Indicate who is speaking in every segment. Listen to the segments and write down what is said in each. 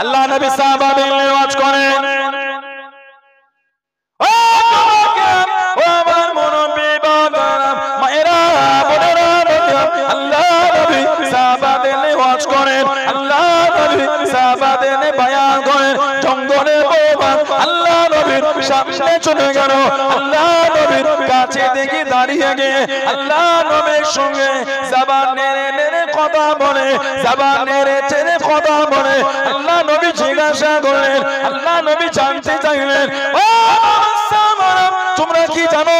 Speaker 1: আল্লাহ নবী সাহাবাদের ওয়াজ করেন, ও আমার মুরব্বি বাবারা মায়েরা বোনেরা, আল্লাহ নবী সাহাবাদের ওয়াজ করেন, আল্লাহ নবী সাহাবাদের বয়ান করেন। জঙ্গলের বাবা আল্লাহ নবীর সামনে চলে গেল, আল্লাহ নবীর কাছে দেখে দাঁড়িয়ে গিয়ে আল্লাহ নবীর সঙ্গে জবান নেড়ে নেড়ে কথা বলে, জবান নেড়ে চেড়ে কথা বলে। আল্লাহ নবী জিজ্ঞাসা করলেন, আল্লাহ নবী জানতে চাইলেন, ও তোমরা কি জানো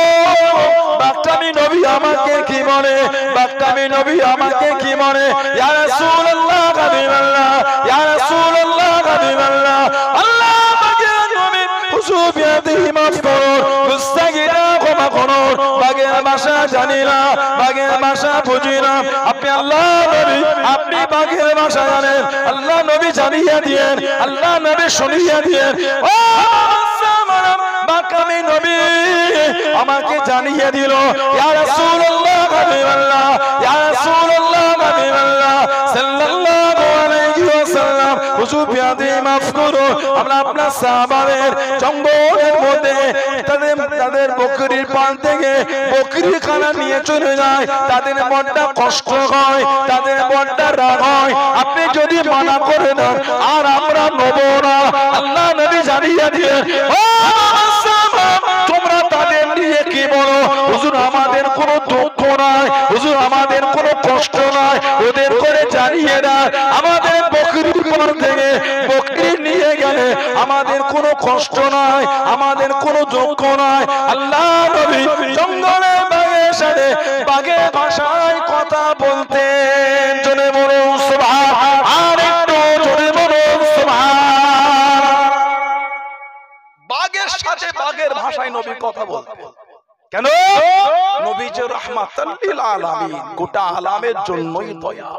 Speaker 1: বাক্কামি নবী আমাকে কি বলে? বাক্কামি নবী আমাকে কি বলে? ইয়া রাসূলুল্লাহ হাবিবাল্লাহ, ইয়া রাসূলুল্লাহ হাবিবাল্লাহ, আল্লাহ পাকের নবী হুজুর বিয়াদিহি মাফ করুন, মুস্তাগিরা ক্ষমা করুন, বাগের ভাষা জানি না, বাগের ভাষা বুঝি না। আপনি আল্লাহ নবী, আপনি বাগের ভাষা জানেন, আল্লাহ নবী জানিয়ে দিয়েন, আল্লাহ নবী শুনিয়ে দিয়েন। ও বাক্কামি নবী আমাকে জানিয়ে দিল, ইয়া রাসূলুল্লাহ হাবিবাল্লাহ, ইয়া রাসূলুল্লাহ হাবিবাল্লাহ সাল্লাল্লাহু আলাইহি ওয়াসাল্লাম, হুজুর বিয়াদিহি মাফ করুন। আমরা আপনার সাহাবাদের জঙ্গলের মধ্যে তাদের বকরির পাল থেকে বকরি খানা নিয়ে চলে যায়, তাদের মনটা কষ্ট হয়, তাদের মনটা রাগ হয়। আপনি যদি মানা করে দেন আর আমরা নেব না, আল্লাহ নবী জানিয়ে দিয়ে, তোমরা তাদের নিয়ে কি বলো? হুজুর আমাদের কোনো দুঃখ নাই, হুজুর আমাদের কোনো কষ্ট নাই, ওদের করে জানিয়ে না আমাদের বকরির পাল থেকে বকরি নিয়ে গেলে আমাদের কোনো কষ্ট নাই, আমাদের কোনো দুঃখ নাই। আল্লাহ নবী জঙ্গলে বাঘের সাথে বাঘের ভাষায় কথা বলতেন। জোরে বলুন সুবহান, আর একটু জোরে বলুন সুবহান। বাঘের সাথে বাঘের ভাষায় নবী কথা বলতেন। কেন? নবী যে রাহমাতাল লিল আলামিন, গোটা আলামের জন্যই দয়া।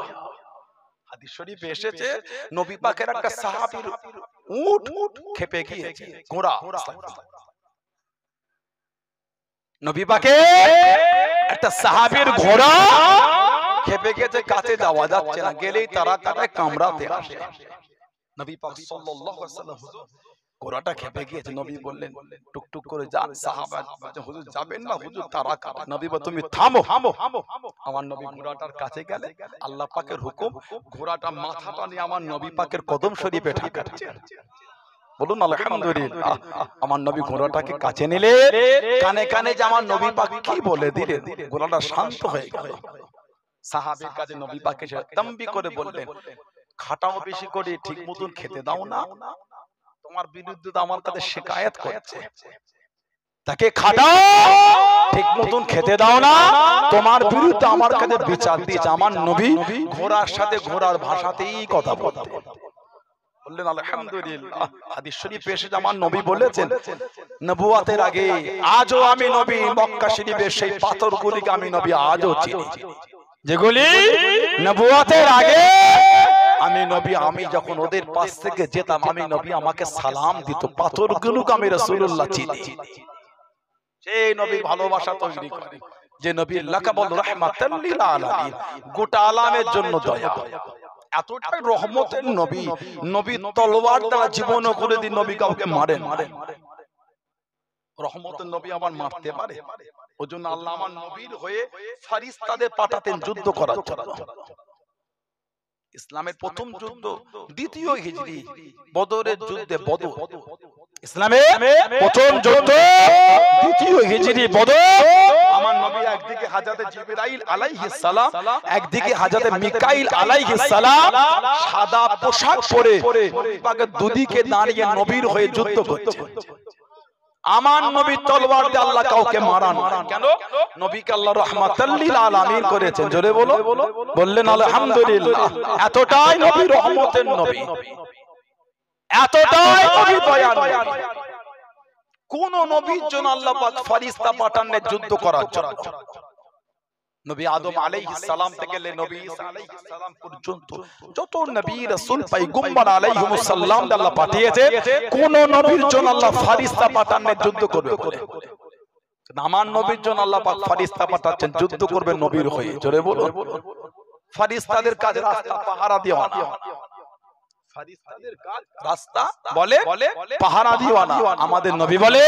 Speaker 1: হাদিস শরীফে এসেছে নবী পাকের একটা সাহাবীর উট খেপে গিয়েছে, ঘোড়া। নবী পাকের একটা সাহাবীর ঘোড়া খেপে গিয়েছে, কাছে যাওয়া যাচ্ছে না, গেলেই তারা কাটায় কামড়াতে আসে। নবী পাক সাল্লাল্লাহু আলাইহি ওয়াসাল্লাম, ঘোড়াটা খেপে গিয়েছে, নবী বললেন টুকটুক করে যান। সাহাবা হুজুর যাবেন না, হুজুর তারা কাটা। নবী বলেন তুমি থামো। আমার নবী ঘোড়াটার কাছে গেলে আল্লাহ পাকের হুকুম, ঘোড়াটা মাথাটা নিয়ে আমার নবী পাকের কদম শরীফে ঠেকাচ্ছে। বলুন আলহামদুলিল্লাহ। আমার নবী ঘোড়াটাকে কাছে নিলে কানে কানে যে আমার নবী পাক কি বলে দিলেন, ঘোড়াটা শান্ত হয়ে গেল। সাহাবীর কাছে নবী পাক এসে তাম্বি করে বললেন, খাটাও বেশি করে, ঠিক মতন খেতে দাও না, তোমার বিরুদ্ধে আমার কাছে শিকায়েত করছে। তাকে খাটাও, ঠিক মতন খেতে দাও না, তোমার বিরুদ্ধে আমার কাছে বিচার দিয়েছে। আমার নবী ঘোড়ার সাথে ঘোড়ার ভাষাতেই কথা বলতেন। বললেন আলহামদুলিল্লাহ। হাদিস শরীফে এসেছে আমার নবী বলেছেন, নবুয়তের আগে আজও আমি নবী মক্কা শরীফের সেই পাথরগুলিকে আমি নবী আজও চিনি, যেগুলি নবুয়তের আগে আমি নবী, আমি যখন ওদের পাশ থেকে যেতাম, আমি নবী আমাকে সালাম দিত, পাথরগুলোকে আমি রাসূলুল্লাহ চিনি। সেই নবী ভালোবাসা তৈরি করে, যে নবীর লাকাবুল রাহমাতাল লিল আলামিন, গোটা আলামের জন্য দয়া। এতটাই রহমতের নবী, নবী তলোয়ার দ্বারা জীবন করে দিন, নবী কাউকে মারেন। রহমতের নবী আবার মারতে পারে, ওজন্য আল্লাহ আমার নবীর হয়ে ফেরেশতাদের পাঠাতেন যুদ্ধ করার জন্য। ইসলামের প্রথম যুদ্ধ দ্বিতীয় হিজরি বদরের যুদ্ধে, বদর ইসলামের প্রথম যুদ্ধ দ্বিতীয় হিজরি বদর। আমার নবী একদিকে হযরত জিবরাইল আলাইহিস সালাম, একদিকে হযরত মিকাইল আলাইহিস সালাম সাদা পোশাক পরে নবী পাকের দুদিকে দাঁড়িয়ে নবীর হয়ে যুদ্ধ করছে। আমার নবী তলোয়ার দিয়ে আল্লাহ কাউকে মারান। কেন? নবীকে আল্লাহ রাহমাতাল লিল আলামিন করেছেন। জোরে বলো, বললেন আলহামদুলিল্লাহ। এতটাই নবী রহমতের নবী, এতটাই নবী দয়ার নবী। কোন নবীর জন্য আল্লাহ পাক ফেরেশতা পাঠান যুদ্ধ করার জন্য? নবী আদম আলাইহিস সালাম থেকে নবী ঈসা আলাইহিস সালাম পর্যন্ত যত নবী রাসূল পয়গম্বর আলাইহিমুস সালাম আল্লাহ পাঠিয়েছে, কোন নবীর জন্য আল্লাহ ফেরেশতা পাঠান যুদ্ধ করবে বলে? আমার নবীর জন্য আল্লাহ পাক ফেরেশতা পাঠাচ্ছেন যুদ্ধ করবে নবীর হয়ে। জোরে বলুন। ফেরেশতাদের কাজ রাস্তা পাহারা দেওয়া না, ফারিস্তাদের কাজ রাস্তা বলে পাহারা দিওয়ানা। আমাদের নবী বলে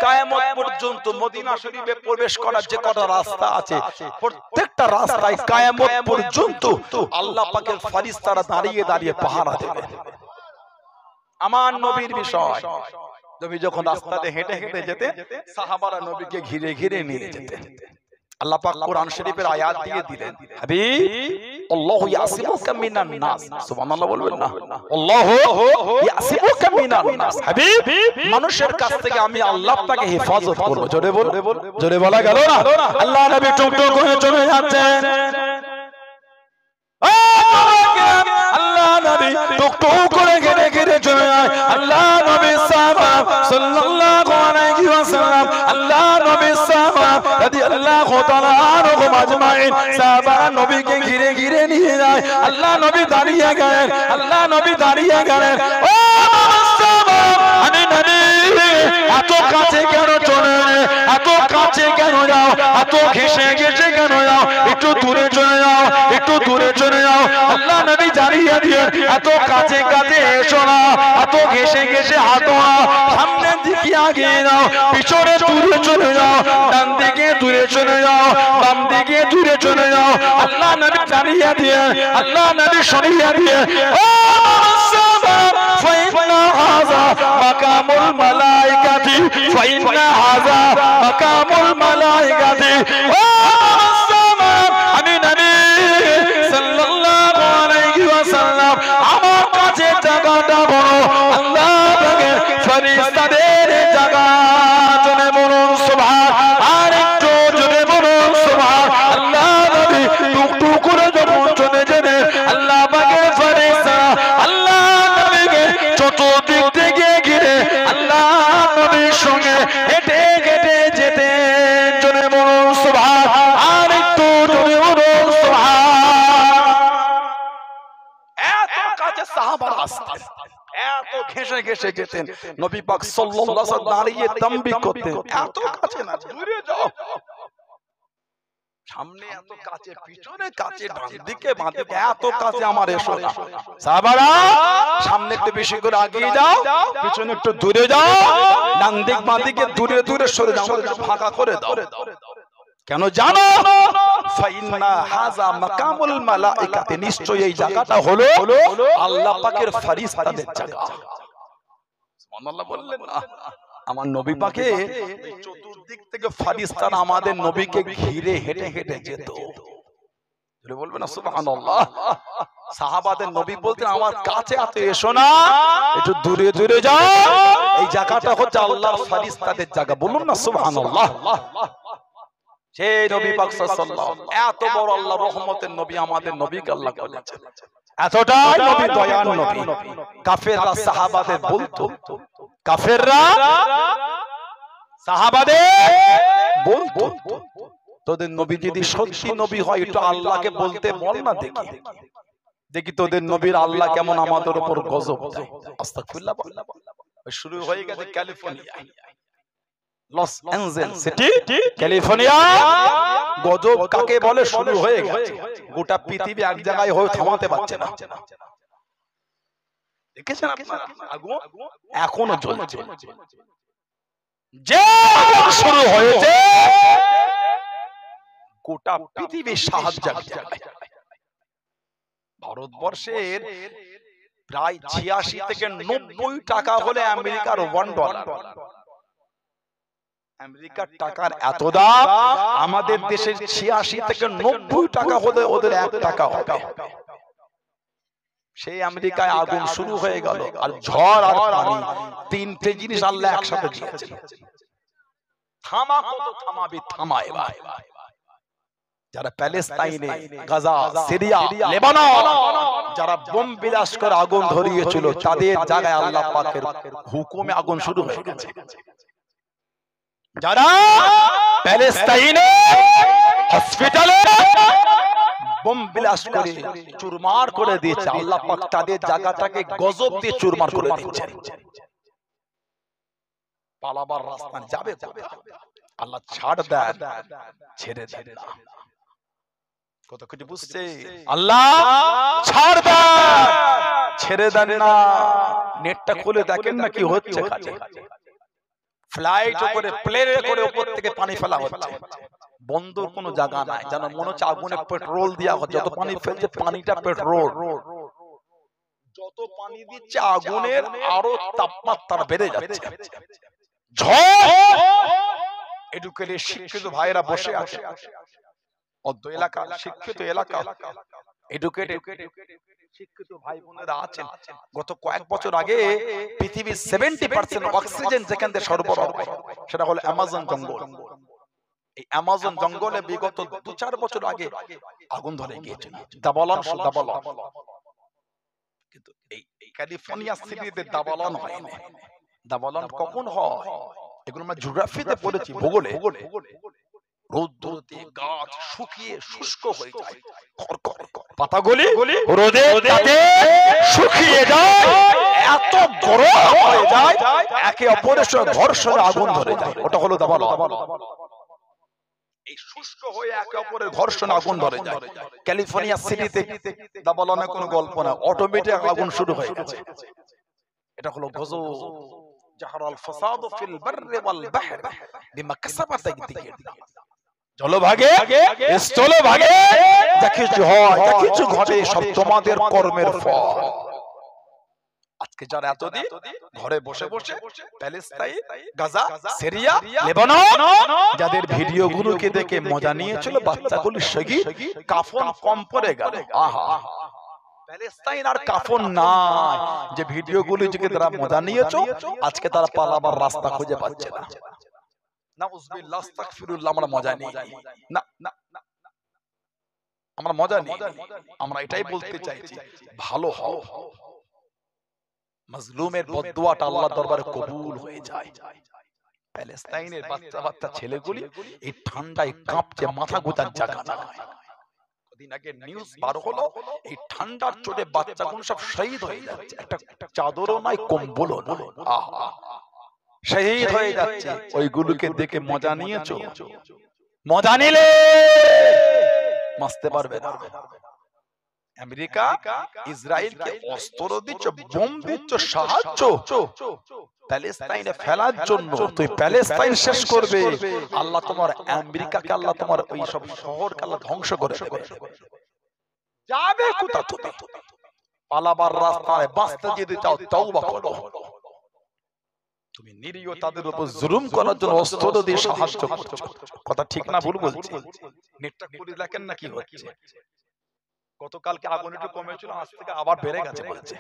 Speaker 1: কিয়ামত পর্যন্ত মদিনা শরীফে প্রবেশ করার যে কটা রাস্তা আছে প্রত্যেকটা রাস্তায় কিয়ামত পর্যন্ত আল্লাহ পাকের ফারিস্তারা দাঁড়িয়ে দাঁড়িয়ে পাহারা দেবে। আমার নবীর বিষয়, নবী যখন রাস্তাতে হেঁটে হেঁটে যেতে সাহাবারা নবীকে ঘিরে ঘিরে নিয়ে যেতেন। আল্লাহ পাক কোরআন শরীফের আয়াত দিয়ে দিলেন, হাবিব আল্লাহু ইয়াসিমুকা মিনান নাস। সুবহানাল্লাহ বলবেন না? আল্লাহু ইয়াসিমুকা মিনান নাস। হাবিব মানুষের কাছ থেকে আমি আল্লাহ আপনাকে হেফাজত করব। জোরে বল, জোরে বলা গেল না? আল্লাহ নবী টুকটুক করে চলে যাচ্ছেন। আল্লাহ নবী টুকটুক করে ঘিরে ঘিরে চলে যায়। আল্লাহ নবী সাল্লাল্লাহু আলাইহি ওয়াসাল্লাম, আল্লাহ নবী রাদিয়াল্লাহু তাআলা আনহুম আজমাইন সাহাবারা নবীকে ঘিরে ঘিরে নিয়ে যায়। আল্লাহ নবী দাঁড়িয়ে গেলেন, আল্লাহ নবী দাঁড়িয়ে গেলেন। ও সাহাবা, আমি নবী এত কাছে কেন চলে, এত কাছে কেন যাও, এত ঘেঁষে ঘেঁষে কেন যাও, একটু দূরে চলে যাও, একটু দূরে চলে যাও। আল্লাহ নবী জানিয়ে দিয়ে এত কাছে কাছে এসো না, এত ঘেঁষে ঘেঁষে হাঁটো না, সামনের দিকে আগিয়ে যাও, পিছনে দূরে চলে যাও, ডান দিকে দূরে চলে যাও, বাম দিকে দূরে চলে যাও। আল্লাহ নবী জানিয়ে দিয়ে, আল্লাহ নবী শুনিয়ে দিয়ে, ও সাহাবা ফাইন্না হাযা মাকামুল মালাইকাতি, ফাইন্না হাযা মাকামুল মালাইকাতি। ও সাহাবা, আমি নবী সাল্লাল্লাহু আলাইহি ওয়াসাল্লাম, আমার কাছে জায়গাটা বড়, আল্লাহ পাকের ফেরেশতাদের জায়গা। জোরে বলুন সুবহান, আর একটু জোরে বলুন সুবহান। আল্লাহ নবী টুকটুক করে যখন চলে যেতেন, আল্লাহ পাকের ফেরেশতারা আল্লাহ নবীকে চতুর্দিক থেকে ঘিরে আল্লাহ নবীর সঙ্গে হেঁটে হেঁটে যেতেন। জোরে বলুন সুবহান, আর একটু জোরে বলুন সুবহান। এত কাছে সাহাবারা আসতেন, এত ঘেঁষে ঘেঁষে যেতেন। নবী পাক সাল্লাল্লাহু আলাইহি ওয়াসাল্লাম দাঁড়িয়ে তামবিহ করতেন, এত কাছে না, দূরে যাও। সামনে এত কাছে, পিছনে কাছে, ডান দিকে বাঁ দিকে এত কাছে আমার এসো না। সাহাবারা সামনে একটু বেশি করে এগিয়ে যাও, পিছনে একটু দূরে যাও, ডান দিক বাঁ দিকে দূরে দূরে সরে যাও, একটু ফাঁকা করে দাও। কেন জানো? ফাইন্না হাযা মাকামুল মালাইকাতি, নিশ্চয়ই এই জায়গাটা হলো আল্লাহ পাকের ফেরেশতাদের জায়গা। সুবহানাল্লাহ বললেন না? আমার নবী পাকে চতুর্দিক থেকে ফেরেশতারা আমাদের নবীকে ঘিরে হেঁটে হেঁটে যেত। জোরে বলবেন না সুবহানাল্লাহ? সাহাবাদের নবী বলতেন, আমার কাছে এত এসো না, একটু দূরে দূরে যাও, এই জায়গাটা হচ্ছে আল্লাহর ফেরেশতাদের জায়গা। বলুন না সুবহানাল্লাহ? সেই নবী পাক সাল্লাল্লাহু আলাইহি ওয়াসাল্লাম, এত বড় আল্লাহর রহমতের নবী আমাদের নবীকে আল্লাহ বলেছেন, এতটাই নবী দয়ার নবী। কাফেররা সাহাবাদের বলতো, কাফেররা সাহাবাদের বলতো, তোদের নবী যদি সত্যি নবী হয় একটু আল্লাহকে বলতে বল না, দেখি দেখি তোদের নবীর আল্লাহ কেমন আমাদের উপর গজব দেয়। আস্তাগফিরুল্লাহ। শুরু হয়ে গেছে California, Los Angeles city, California. গজব কাকে বলে শুরু হয়ে গেছে। গোটা পৃথিবী এক জায়গায় হয়ে থামাতে পারছে না। দেখেছেন আপনারা? আগুন এখনো জ্বলছে। যে শুরু হয়েছে গোটা পৃথিবীর সাহায্য। ভারতবর্ষের প্রায় ৮৬ থেকে ৯০ টাকা হলে আমেরিকার $1। আমেরিকার টাকার এত দাম, আমাদের দেশের ৮৬ থেকে ৯০ টাকা হলে ওদের ১ টাকা হবে। সেই আমেরিকায় আগুন শুরু হয়ে গেল, আর ঝড় আর পানি, তিনটে জিনিস আল্লাহ একসাথে দিয়েছেন। থামা কত থামাবি, থামা এবার। যারা প্যালেস্তাইনে, গাজা, সিরিয়া, লেবানন, যারা বোম বিলাস করে আগুন ধরিয়েছিল, তাদের জায়গায় আল্লাহ পাকের হুকুমে আগুন শুরু হয়ে গেছে। যারা প্যালেস্তাইনে হসপিটালে বোম বিলাস করে চুরমার করে দিয়েছে, আল্লাহ পাক তাদের জায়গাটাকে গজব দিয়ে চুরমার করে দিচ্ছেন। পালাবার রাস্তা যাবে আল্লাহ ছাড় দেন, ছেড়ে দেন না। কত কিছু বুঝছে? আল্লাহ ছাড় দেন, ছেড়ে দেন না, নেটটা খুলে দেখেন না কি হচ্ছে কাজে। ফ্লাইট করে প্লেনে করে উপর থেকে পানি ফেলা হচ্ছে, বন্ধুর কোনো জায়গা নাই, যেন মনে হচ্ছে আগুনে পেট্রোল দেওয়া হচ্ছে। যত পানি ফেলছে পানিটা পেট্রোল, যত পানি দিচ্ছে আগুনের আরো তাপমাত্রা বেড়ে যাচ্ছে। ঝড় এডুকেটেড শিক্ষিত ভাইরা বসে আছে, অর্ধ এলাকা শিক্ষিত এলাকা, এডুকেটেড শিক্ষিত ভাই বোনেরা আছেন। গত কয়েক বছর আগে পৃথিবীর 70% অক্সিজেন যেখান থেকে সরবরাহ হয় সেটা হলো অ্যামাজন জঙ্গল। এই অ্যামাজন জঙ্গলে বিগত 2-4 বছর আগে আগুন ধরে গিয়েছিল, দাবালন দাবালন। কিন্তু এই ক্যালিফোর্নিয়া সিটিতে দাবালন হয়নি। দাবালন কখন হয় এগুলো আমরা জিওগ্রাফিতে পড়েছি, ভূগোলে। রৌদ্রতে গাছ শুকিয়ে শুষ্ক হয়ে যায়, পাতাগুলি রোদে তাতে শুকিয়ে যায়, এত গরম হয়ে যায় একে অপরের সঙ্গে ঘর্ষণে আগুন ধরে যায়, ওটা হলো দাবালন। এই শুষ্ক হয়ে একে অপরের ঘর্ষণে আগুন ধরে যায়। ক্যালিফোর্নিয়া সিটিতে দাবালনের কোনো গল্প না, অটোমেটিক আগুন শুরু হয়ে গেছে। এটা হলো গজব। জাহারাল ফাসাদু ফিল বাররি ওয়াল বাহরি বিমা কাসাবাত আইদিহিম। জলভাগে স্থলভাগে যা কিছু হয়, যা কিছু ঘটে সব তোমাদের কর্মের ফল। আজকে যারা এতদিন ঘরে বসে বসে প্যালেস্তাইন, গাজা, সিরিয়া, লেবানন যাদের ভিডিওগুলোকে দেখে মজা নিয়েছিল, বাচ্চাগুলো শহীদ, কাফন কম পড়ে গেল। আহা, প্যালেস্তাইন আর কাফন নাই, যে ভিডিওগুলো থেকে তারা মজা নিয়েছো আজকে তারা পালাবার রাস্তা খুঁজে পাচ্ছে না। নাউজুবিল্লাহ, আস্তাগফিরুল্লাহ, আমরা মজা নেই না, না আমরা মজা নেই। আমরা এটাই বলতে চাইছি, ভালো হও। মাজলুমের বদদুয়াটা আল্লাহর দরবারে কবুল হয়ে যায়। প্যালেস্তাইনের বাচ্চা বাচ্চা ছেলেগুলি এই ঠান্ডায় কাঁপছে, মাথা গোজার জায়গা নাই। কদিন আগে নিউজ বার হলো, এই ঠান্ডার চোটে বাচ্চাগুলো সব শহীদ হয়ে যাচ্ছে, একটা চাদরও নাই, কম্বলও নাই। আহা, শহীদ হয়ে যাচ্ছে। ওইগুলোকে দেখে মজা নিয়েছো? মজা নিলে বাঁচতে পারবে না। আমেরিকা ইসরায়েলকে অস্ত্র দিচ্ছ, বোম দিচ্ছ, সাহায্য প্যালেস্তাইনে ফেলার জন্য। তুই প্যালেস্তাইন শেষ করবে, আল্লাহ তোমার আমেরিকাকে, আল্লাহ তোমার ওই সব শহরকে আল্লাহ ধ্বংস করে দেবে। যাবে কোথা তুমি? পালাবার রাস্তায় বাঁচতে যদি চাও তওবা করো। তুমি নিরীহ তাদের উপর জুলুম করার জন্য অস্ত্র দিয়ে সাহায্য করছো। কথা ঠিক না ভুল বলছি? নেটটা করে দেখেন না কি হচ্ছে। গতকালকে আগুন একটু কমেছিল, আজ থেকে আবার বেড়ে গেছে বলছে,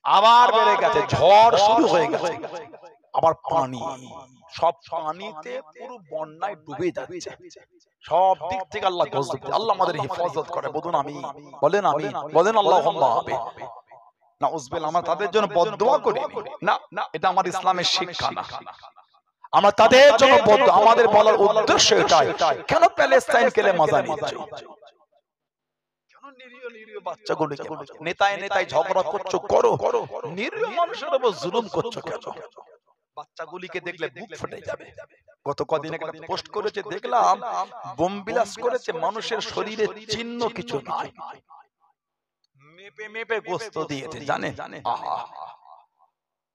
Speaker 1: আবার বেড়ে গেছে, ঝড় শুরু হয়ে গেছে, আবার পানি, সব পানিতে পুরো বন্যায় ডুবে যাচ্ছে। সব দিক থেকে আল্লাহ গজব, আল্লাহ আমাদের হেফাজত করে। বলুন আমি, বলেন আমি, বলেন আল্লাহুম্মা আমিন। নাউজুবিল্লাহ, আমরা তাদের জন্য বদদুয়া করি না, এটা আমার ইসলামের শিক্ষা না। আমরা তাদের জন্য বদদুয়া, আমাদের বলার উদ্দেশ্য এটাই, কেন প্যালেস্তাইনকে মজা নিচ্ছো? নেতায় নেতায় ঝগড়া করছো, করো, নিরীহ মানুষের উপর জুলুম করছো কেন? বাচ্চাগুলিকে দেখলে বুক ফেটে যাবে। গত কদিন একটা পোস্ট করেছে দেখলাম, বোম বিলাস করেছে, মানুষের শরীরে চিহ্ন কিছু নাই, মেপে মেপে গোশত দিয়েছে, জানে? আহা,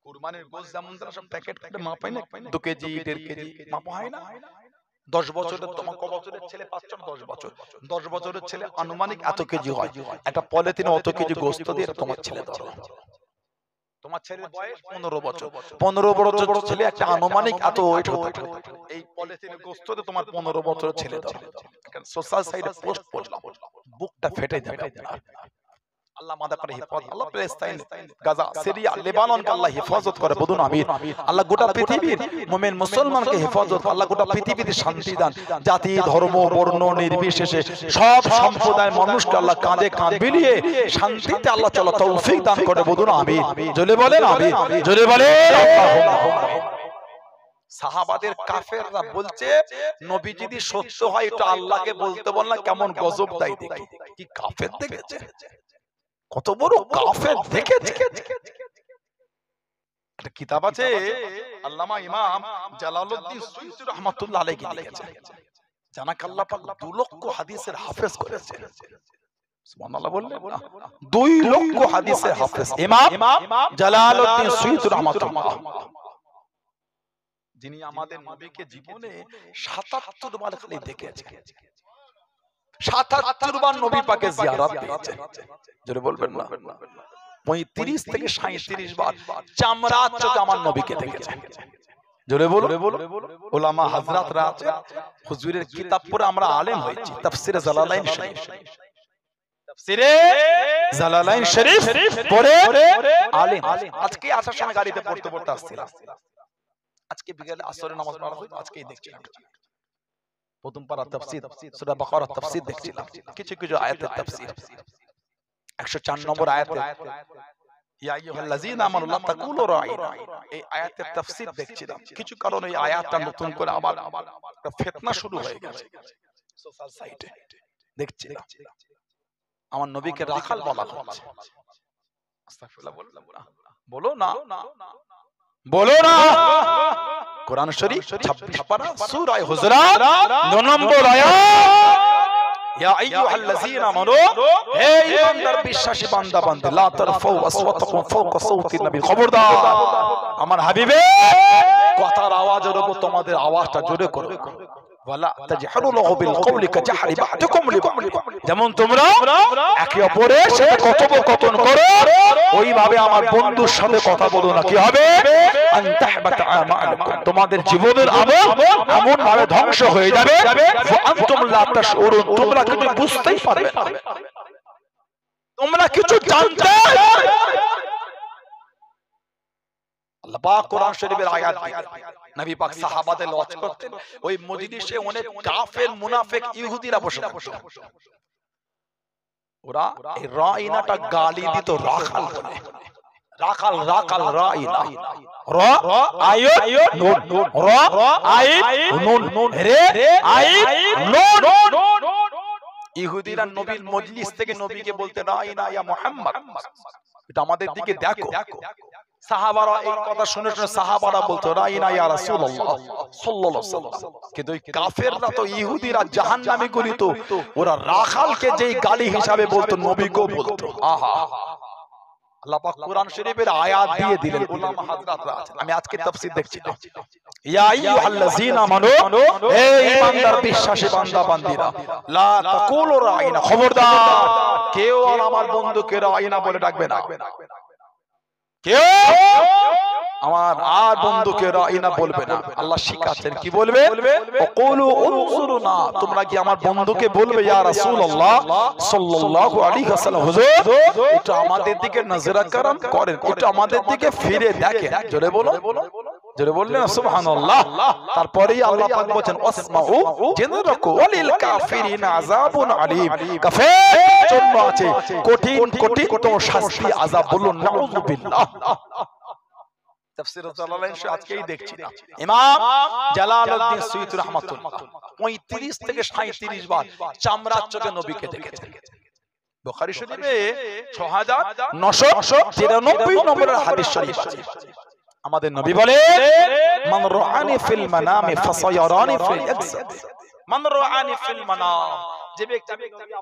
Speaker 1: কুরবানির গোশত যেমন তারা সব প্যাকেট করে মাপায় না, 2 কেজি 1.5 কেজি মাপা হয় না? 10 বছরের তোমার ক বছরের ছেলে পাচ্ছ? 10 বছরের ছেলে আনুমানিক এত কেজি হয়। একটা পলিথিনে অত কেজি গোশত দিয়ে তোমার ছেলে ধরো, তোমার ছেলের বয়স 15 বছর, 15 বছর ছেলে একটা আনুমানিক এত ওয়েট হতে পারে। এই পলিথিনে গোশততে তোমার 15 বছরের ছেলে ধরো। সোশ্যাল সাইডে পোস্ট করলাম, বুকটা ফেটে যাবে। আল্লাহ আমাদের উপর হেফাজত, আল্লাহ প্যালেস্তাইন, গাজা, সিরিয়া, লেবাননকে আল্লাহ হেফাজত করে। বলুন আমিন। আল্লাহ গোটা পৃথিবীর মুমিন মুসলমানকে হেফাজত, আল্লাহ গোটা পৃথিবীতে শান্তি দান। জাতি ধর্ম বর্ণ নির্বিশেষে সব সম্প্রদায়ের মানুষকে আল্লাহ কাঁধে কাঁধ মিলিয়ে শান্তিতে আল্লাহ চলা তৌফিক দান করে। বলুন আমিন। জোরে বলেন আমিন, জোরে বলেন আল্লাহুম্মা। সাহাবাদের কাফেররা বলছে, নবী যদি সত্য হয় এটা আল্লাহকে বলতে বলনা, কেমন গজব দেয় দেখি। কি কাফের দেখেছে, কত বড় কাফের দেখেছে। একটা কিতাব আছে, আল্লামা ইমাম জালালউদ্দিন সুয়ুতী রাহমাতুল্লাহ আলাইহি লিখেছেন, জানাক আল্লাহ পাক 2 লক্ষ হাদিসের হাফেজ করেছে। সুবহানাল্লাহ বললেন না? 2 লক্ষ হাদিসের হাফেজ ইমাম জালালউদ্দিন সুয়ুতী রাহমাতুল্লাহ, যিনি আমাদের নবীকে জীবনে 77 বার খালি দেখেছেন, 77 বার নবী পাকে জিয়ারত পেয়েছেন। জোরে বলবেন না? 35 থেকে 37 বার চামড়ার চোখে আমার নবীকে দেখেছেন। জোরে বলো। উলামা হযরতরা আছেন, হুজুরের কিতাব পড়ে আমরা আলেম হয়েছি। তাফসিরে জালালাইন শরীফ, তাফসিরে জালালাইন শরীফ পড়ে আলেম। আজকে আসার সময় গাড়িতে পড়তে পড়তে আসছিলাম, আজকে বিকেলে আসরের নামাজ পড়া হলো, আজকেই দেখছিলাম প্রথম পারা তাফসীর সূরা বাকারা তাফসীর দেখছিলাম, কিছু কিছু আয়াতের তাফসীর। 104 নম্বর আয়াতে ইয়া আইয়ুহাল্লাযীনা আমানু লা তাকুলু রাঈনা, এই আয়াতের তাফসীর দেখছিলাম। কিছু কারণে এই আয়াতটা নতুন করে আবার একটা ফিতনা শুরু হয়ে গেছে সোশ্যাল সাইটে, দেখছিলাম আমার নবীকে রাখাল বলা হচ্ছে। আস্তাগফিরুল্লাহ, বলো না, বলো না। কোরআন শরীফ 26 পারা সূরা হুজুরাত 9 নম্বর আয়াত, ইয়া আইয়ুহাল্লাযীনা আমানু, হে ঈমানদার বিশ্বাসী বান্দা বান্দী, লা তারফাউ আসওয়াতাকুম ফাওকা সাওতিন নবী, খবরদার আমার হাবিবে কথার আওয়াজের উপর তোমাদের আওয়াজটা জোরে করো। ওয়ালা তাজহারু লাহু বিল কওলি কাজহারি বা'দুকুম লিবা'দ, যেমন তোমরা একে অপরের সাথে কথোপকথন করো ওইভাবে আমার বন্ধুর সাথে কথা বলো না। কি হবে? আন তাহবাতা আমালুকুম, তোমাদের জীবনের আমল এমন ভাবে ধ্বংস হয়ে যাবে, ওয়া আনতুম লা তাশউরুন, তোমরা কিছু বুঝতেই পারবে না, তোমরা কিছু জানতে। আল্লাহ পাক কোরআন শরীফের আয়াত দিয়ে নবী পাক সাহাবাদের লজ করতেন, ওই মজলিসে অনেক কাফের মুনাফিক ইহুদিরা বসে থাকতো। ওরা এই রাইনাটা গালি দিত রাখাল বলে, রাখাল রাখাল রাইনা, রা আইয়ুন নুন, রা আইয়ুন নুন, রে আইয়ুন নুন। ইহুদিরা নবীর মজলিস থেকে নবীকে বলতে রাইনা ইয়া মুহাম্মদ, এটা আমাদের দিকে দেখো। সাহাবারা এই কথা শুনে শুনে সাহাবারা বলতো রাইনা ইয়া রাসূলুল্লাহ সাল্লাল্লাহু আলাইহি ওয়াসাল্লাম। কিন্তু ওই কাফেররা তো ইহুদিরা জাহান্নামী করিত, ওরা রাখালকে যেই গালি হিসাবে বলতো নবীকেও বলতো। আহা, আল্লাহ পাক কোরআন শরীফের আয়াত দিয়ে দিলেন। উলামা হযরতরা আছেন, আমি আজকে তাফসীর দেখছি, ইয়া আইয়ুহাল্লাযীনা আমানু, হে ঈমানদার বিশ্বাসী বান্দা বান্দীরা, লা তাকুলু রাইনা, খবরদার কেউ আর আমার বন্ধুকে রাইনা বলে ডাকবে না, কেউ আমার আর বন্ধুকে রাইনা বলবে না। আল্লাহ শিখাচ্ছেন কি বলবে? ওয়াকুলু উনজুরনা, তোমরা কি আমার বন্ধুকে বলবে ইয়া রাসূলুল্লাহ সাল্লাল্লাহু আলাইহি ওয়াসাল্লাম, হুজুর এটা আমাদের দিকে নজরা করম করেন, এটা আমাদের দিকে ফিরে দেখেন। জোরে বলো, জোরে বললেন সুবহানাল্লাহ। তারপরেই আল্লাহ পাক বলেন ওয়াসমাউ, জেনে রাখো, ওয়ালিল কাফিরিনা আযাবুন আলীম, কাফেরদের জন্য আছে কঠিন কঠিন শাস্তি, আযাব। বলুন নাউযুবিল্লাহ। তাফসীর জালালাইন আজকেই দেখছি, ইমাম জালালউদ্দিন সুয়ুতী রাহমাতুল্লাহ 35 থেকে 37 বার চামড়ার চোখে নবীকে দেখেছেন। বুখারী শরীফে 6993 নম্বরের হাদিস শরীফ আছে, আমাদের নবী বলে মান রাআনি ফিল মানামি ফাসায়ারানি ফিল ইয়াকসাদ, মান রাআনি ফিল মানাম, যে ব্যক্তি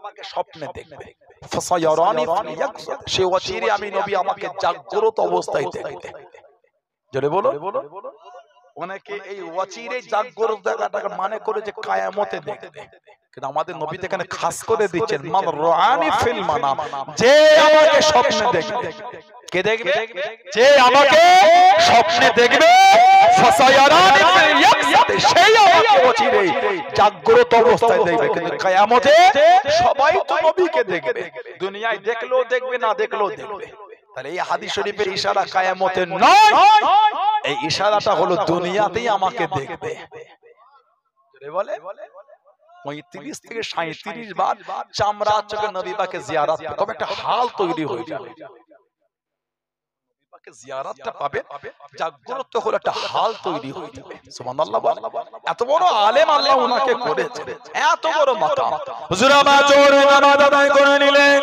Speaker 1: আমাকে স্বপ্নে দেখবে, ফাসায়ারানি ফিল ইয়াকসাদ, সে অচিরে আমি নবী আমাকে জাগ্রত অবস্থায় দেখবে। জোরে বলো। অনেকে এই অচিরে জাগ্রত দেখাটাকে মানে করে যে কিয়ামতে দেখবে, কিন্তু আমাদের নবী এখানে খাস করে দিচ্ছেন মান রাআনি ফিল মানাম, যে আমাকে স্বপ্নে দেখবে। কে দেখবে? যে আমাকে স্বপ্নে দেখবে, ফাসায়ারানি ফিল ইয়াকসাদ, সেই আমাকে অচিরে জাগ্রত অবস্থায় দেখবে। কিন্তু কিয়ামতে সবাই তো নবীকে দেখবে, দুনিয়ায় দেখলেও দেখবে, না দেখলেও দেখবে। তাহলে এই হাদিস শরীফের ইশারা কিয়ামতে নয়, এই ইশারাটা হলো দুনিয়াতেই আমাকে দেখবে। বলে 35 থেকে 37 বার চামড়ার চোখে নবী পাকে জিয়ারত, তবে একটা হাল তৈরি হয়ে যাবে, নবী পাকে জিয়ারতটা পাবে, জাগ্রত হলো একটা হাল তৈরি হয়ে যাবে। সুবহানাল্লাহ। এত বড় আলেম আল্লাহ ওনাকে করেছে, এত বড় মাকাম। হুজুর আমার জোরে নামাজ আদায় করে নিলেন,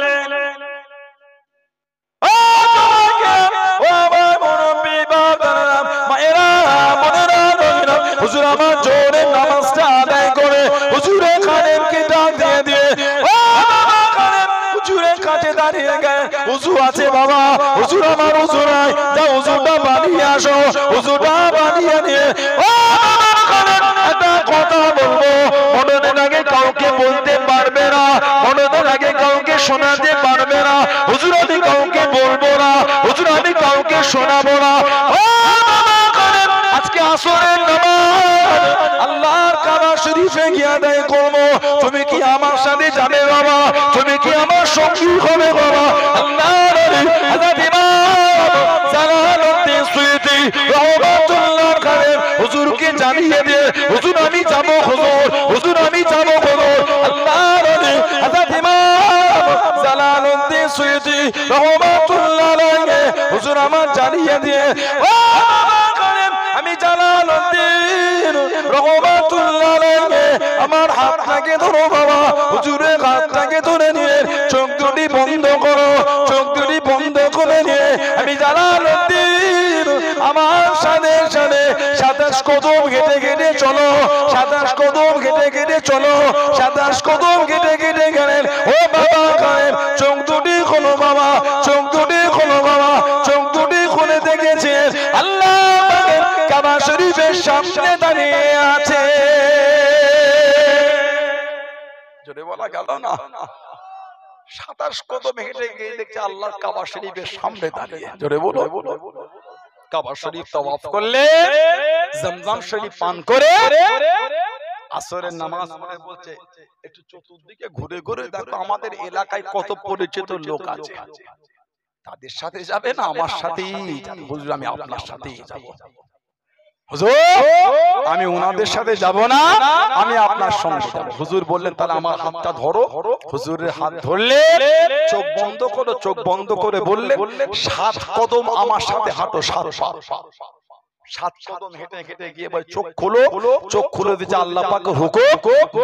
Speaker 1: হুজুর আমার জোরে নামাজটা আদায় করে হুজুরে খানেমকে ডাক দিয়ে দিয়ে, ও খানেম, হুজুর দাঁড়িয়ে গেলেন উযু আছে বাবা হুজুর আমার উযু নাই তা উযুটা বানিয়ে আসো উযুটা বানিয়ে নিয়ে ও একটা কথা বলবো মনের আগে কাউকে বলতে পারবে না মনের আগে কাউকে শোনাতে পারবে না হুজুর আমি কাউকে বলবো না হুজুর আমি কাউকে শোনাবো না আজকে আসরের নামাজ আল্লাহর কাবা শরীফে গিয়ে আদায় করব তুমি কি আমার সাথে যাবে বাবা তুমি কি আমার সঙ্গী হবে বাবা আল্লাহর হযরত ইমাম জালালউদ্দিন সুয়ুতী রাহমাতুল্লাহ আলাইহি হুজুরকে জানিয়ে দিয়ে হুজুর আমি যাব হুজুর আমি যাব আল্লাহর হযরত ইমাম জালালউদ্দিন সুয়ুতী রাহমাতুল্লাহ আলাইহি হুজুর আমার জানিয়ে দিয়ে আমি জালালউদ্দিন রাহমাতুল্লাহ আলাইহি আমার হাতটাকে ধরো বাবা হুজুরের হাতটাকে ধরে নিয়ে চোখ দুটি বন্ধ করো চোখ দুটি বন্ধ করে নিয়ে আমি জালালউদ্দিন আমার সাথে সাথে 27 কদম হেঁটে হেঁটে চলো 27 কদম হেঁটে হেঁটে চলো 27 কদম হেঁটে হেঁটে গেলেন ও বাবা কায়েম চোখ দুটি খোলো বাবা চোখ দুটি খোলো বাবা চোখ দুটি খুলে দেখেছেন আল্লাহ কাবা শরীফের সামনে দাঁড়িয়ে আছে জোরে বলা গেল না 27 কদম হেঁটে গিয়ে দেখছে আল্লাহর কাবা শরীফের সামনে দাঁড়িয়ে জোরে বলো কাবা শরীফ তাওয়াফ করলে জমজম শরীফ পান করে আসরের নামাজ পড়ে বলছে একটু চতুর্দিকে ঘুরে ঘুরে দেখো আমাদের এলাকায় কত পরিচিত লোক আছে তাদের সাথে যাবে না আমার সাথেই যাবে হুজুর আমি আপনার সাথেই যাব হুজুর আমি ওনাদের সাথে যাব না আমি আপনার সঙ্গে যাব হুজুর বললেন তাহলে আমার হাতটা ধরো হুজুরের হাত ধরলে চোখ বন্ধ করে বললেন 7 কদম আমার সাথে হাঁটো 7 কদম হেঁটে হেঁটে গিয়ে ভাই চোখ খুলে দিচ্ছে আল্লাহ পাকের হুকুম